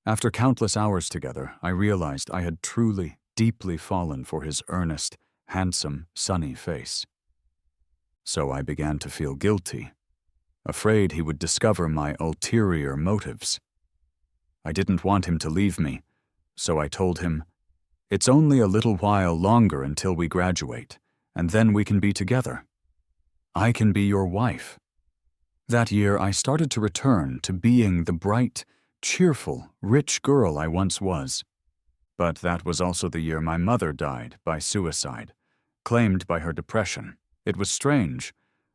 [SPEAKER 1] After countless hours together, I realized I had truly, deeply fallen for his earnest, handsome, sunny face. So I began to feel guilty, afraid he would discover my ulterior motives. I didn't want him to leave me, So I told him, "It's only a little while longer until we graduate, and then we can be together. I can be your wife." That year, I started to return to being the bright, cheerful, rich girl I once was. But that was also the year my mother died by suicide, claimed by her depression. It was strange.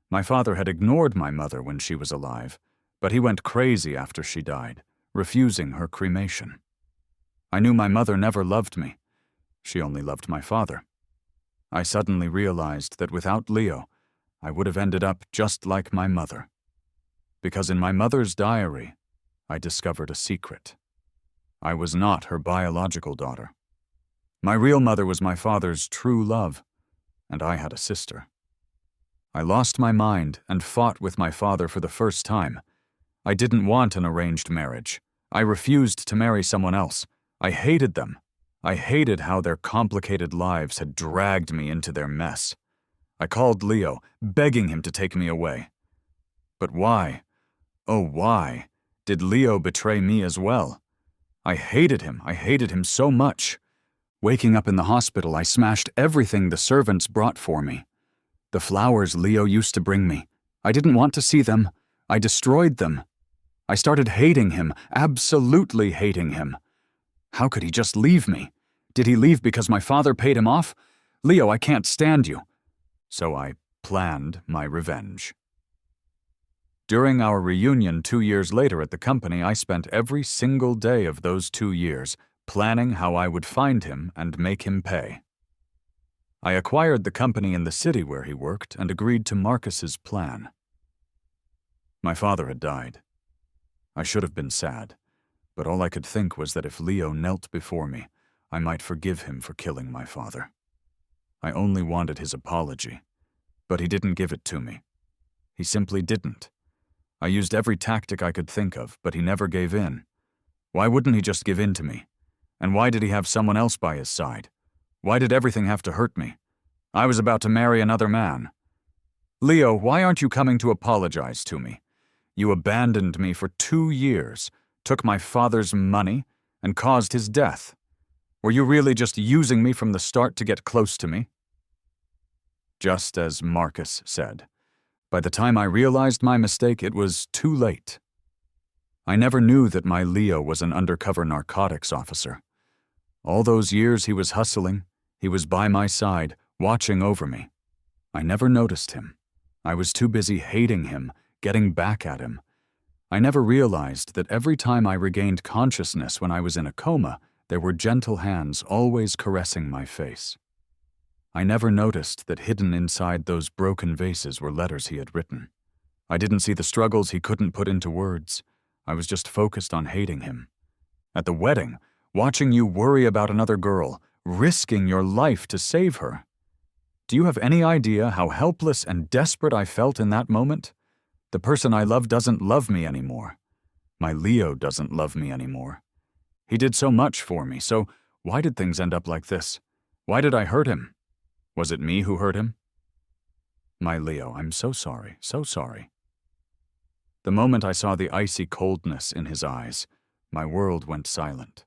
[SPEAKER 1] My father had ignored my mother when she was alive, but he went crazy after she died, refusing her cremation. I knew my mother never loved me. She only loved my father. I suddenly realized that without Leo, I would have ended up just like my mother. Because in my mother's diary, I discovered a secret. I was not her biological daughter. My real mother was my father's true love, and I had a sister. I lost my mind and fought with my father for the first time. I didn't want an arranged marriage. I refused to marry someone else. I hated them. I hated how their complicated lives had dragged me into their mess. I called Leo, begging him to take me away. But why, oh why, did Leo betray me as well? I hated him so much. Waking up in the hospital, I smashed everything the servants brought for me. The flowers Leo used to bring me. I didn't want to see them. I destroyed them. I started hating him, absolutely hating him. How could he just leave me? Did he leave because my father paid him off? Leo, I can't stand you. So I planned my revenge. During our reunion 2 years later at the company, I spent every single day of those 2 years planning how I would find him and make him pay. I acquired the company in the city where he worked and agreed to Marcus's plan. My father had died. I should have been sad, but all I could think was that if Leo knelt before me, I might forgive him for killing my father. I only wanted his apology, but he didn't give it to me. He simply didn't. I used every tactic I could think of, but he never gave in. Why wouldn't he just give in to me? And why did he have someone else by his side? Why did everything have to hurt me? I was about to marry another man. Leo, why aren't you coming to apologize to me? You abandoned me for 2 years, took my father's money, and caused his death. Were you really just using me from the start to get close to me? Just as Marcus said, by the time I realized my mistake, it was too late. I never knew that my Leo was an undercover narcotics officer. All those years he was hustling, he was by my side, watching over me. I never noticed him. I was too busy hating him, getting back at him. I never realized that every time I regained consciousness when I was in a coma, there were gentle hands always caressing my face. I never noticed that hidden inside those broken vases were letters he had written. I didn't see the struggles he couldn't put into words. I was just focused on hating him. At the wedding, watching you worry about another girl, risking your life to save her. Do you have any idea how helpless and desperate I felt in that moment? The person I love doesn't love me anymore. My Leo doesn't love me anymore. He did so much for me, so why did things end up like this? Why did I hurt him? Was it me who hurt him? My Leo, I'm so sorry, so sorry. The moment I saw the icy coldness in his eyes, my world went silent.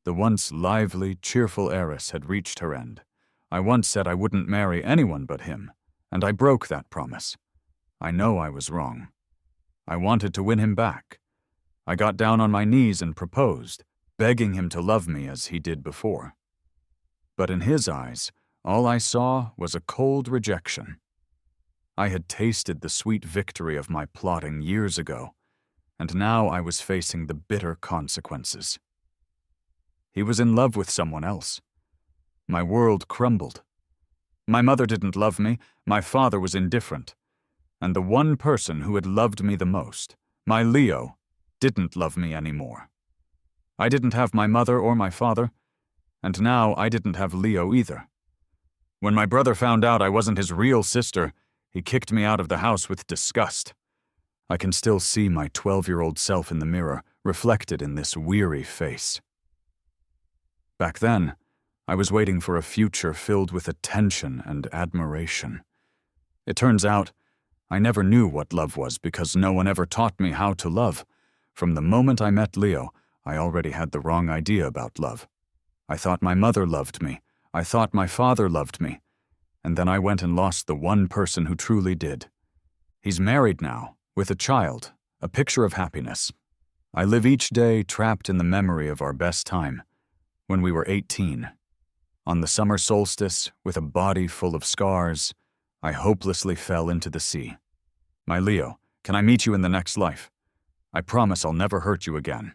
[SPEAKER 1] The once lively, cheerful heiress had reached her end. I once said I wouldn't marry anyone but him, and I broke that promise. I know I was wrong. I wanted to win him back. I got down on my knees and proposed, begging him to love me as he did before. But in his eyes, all I saw was a cold rejection. I had tasted the sweet victory of my plotting years ago, and now I was facing the bitter consequences. He was in love with someone else. My world crumbled. My mother didn't love me, my father was indifferent, and the one person who had loved me the most, my Leo, didn't love me anymore. I didn't have my mother or my father, and now I didn't have Leo either. When my brother found out I wasn't his real sister, he kicked me out of the house with disgust. I can still see my 12-year-old self in the mirror, reflected in this weary face. Back then, I was waiting for a future filled with attention and admiration. It turns out, I never knew what love was because no one ever taught me how to love. From the moment I met Leo, I already had the wrong idea about love. I thought my mother loved me. I thought my father loved me. And then I went and lost the one person who truly did. He's married now, with a child, a picture of happiness. I live each day trapped in the memory of our best time, when we were 18. On the summer solstice, with a body full of scars, I hopelessly fell into the sea. My Leo, can I meet you in the next life? I promise I'll never hurt you again.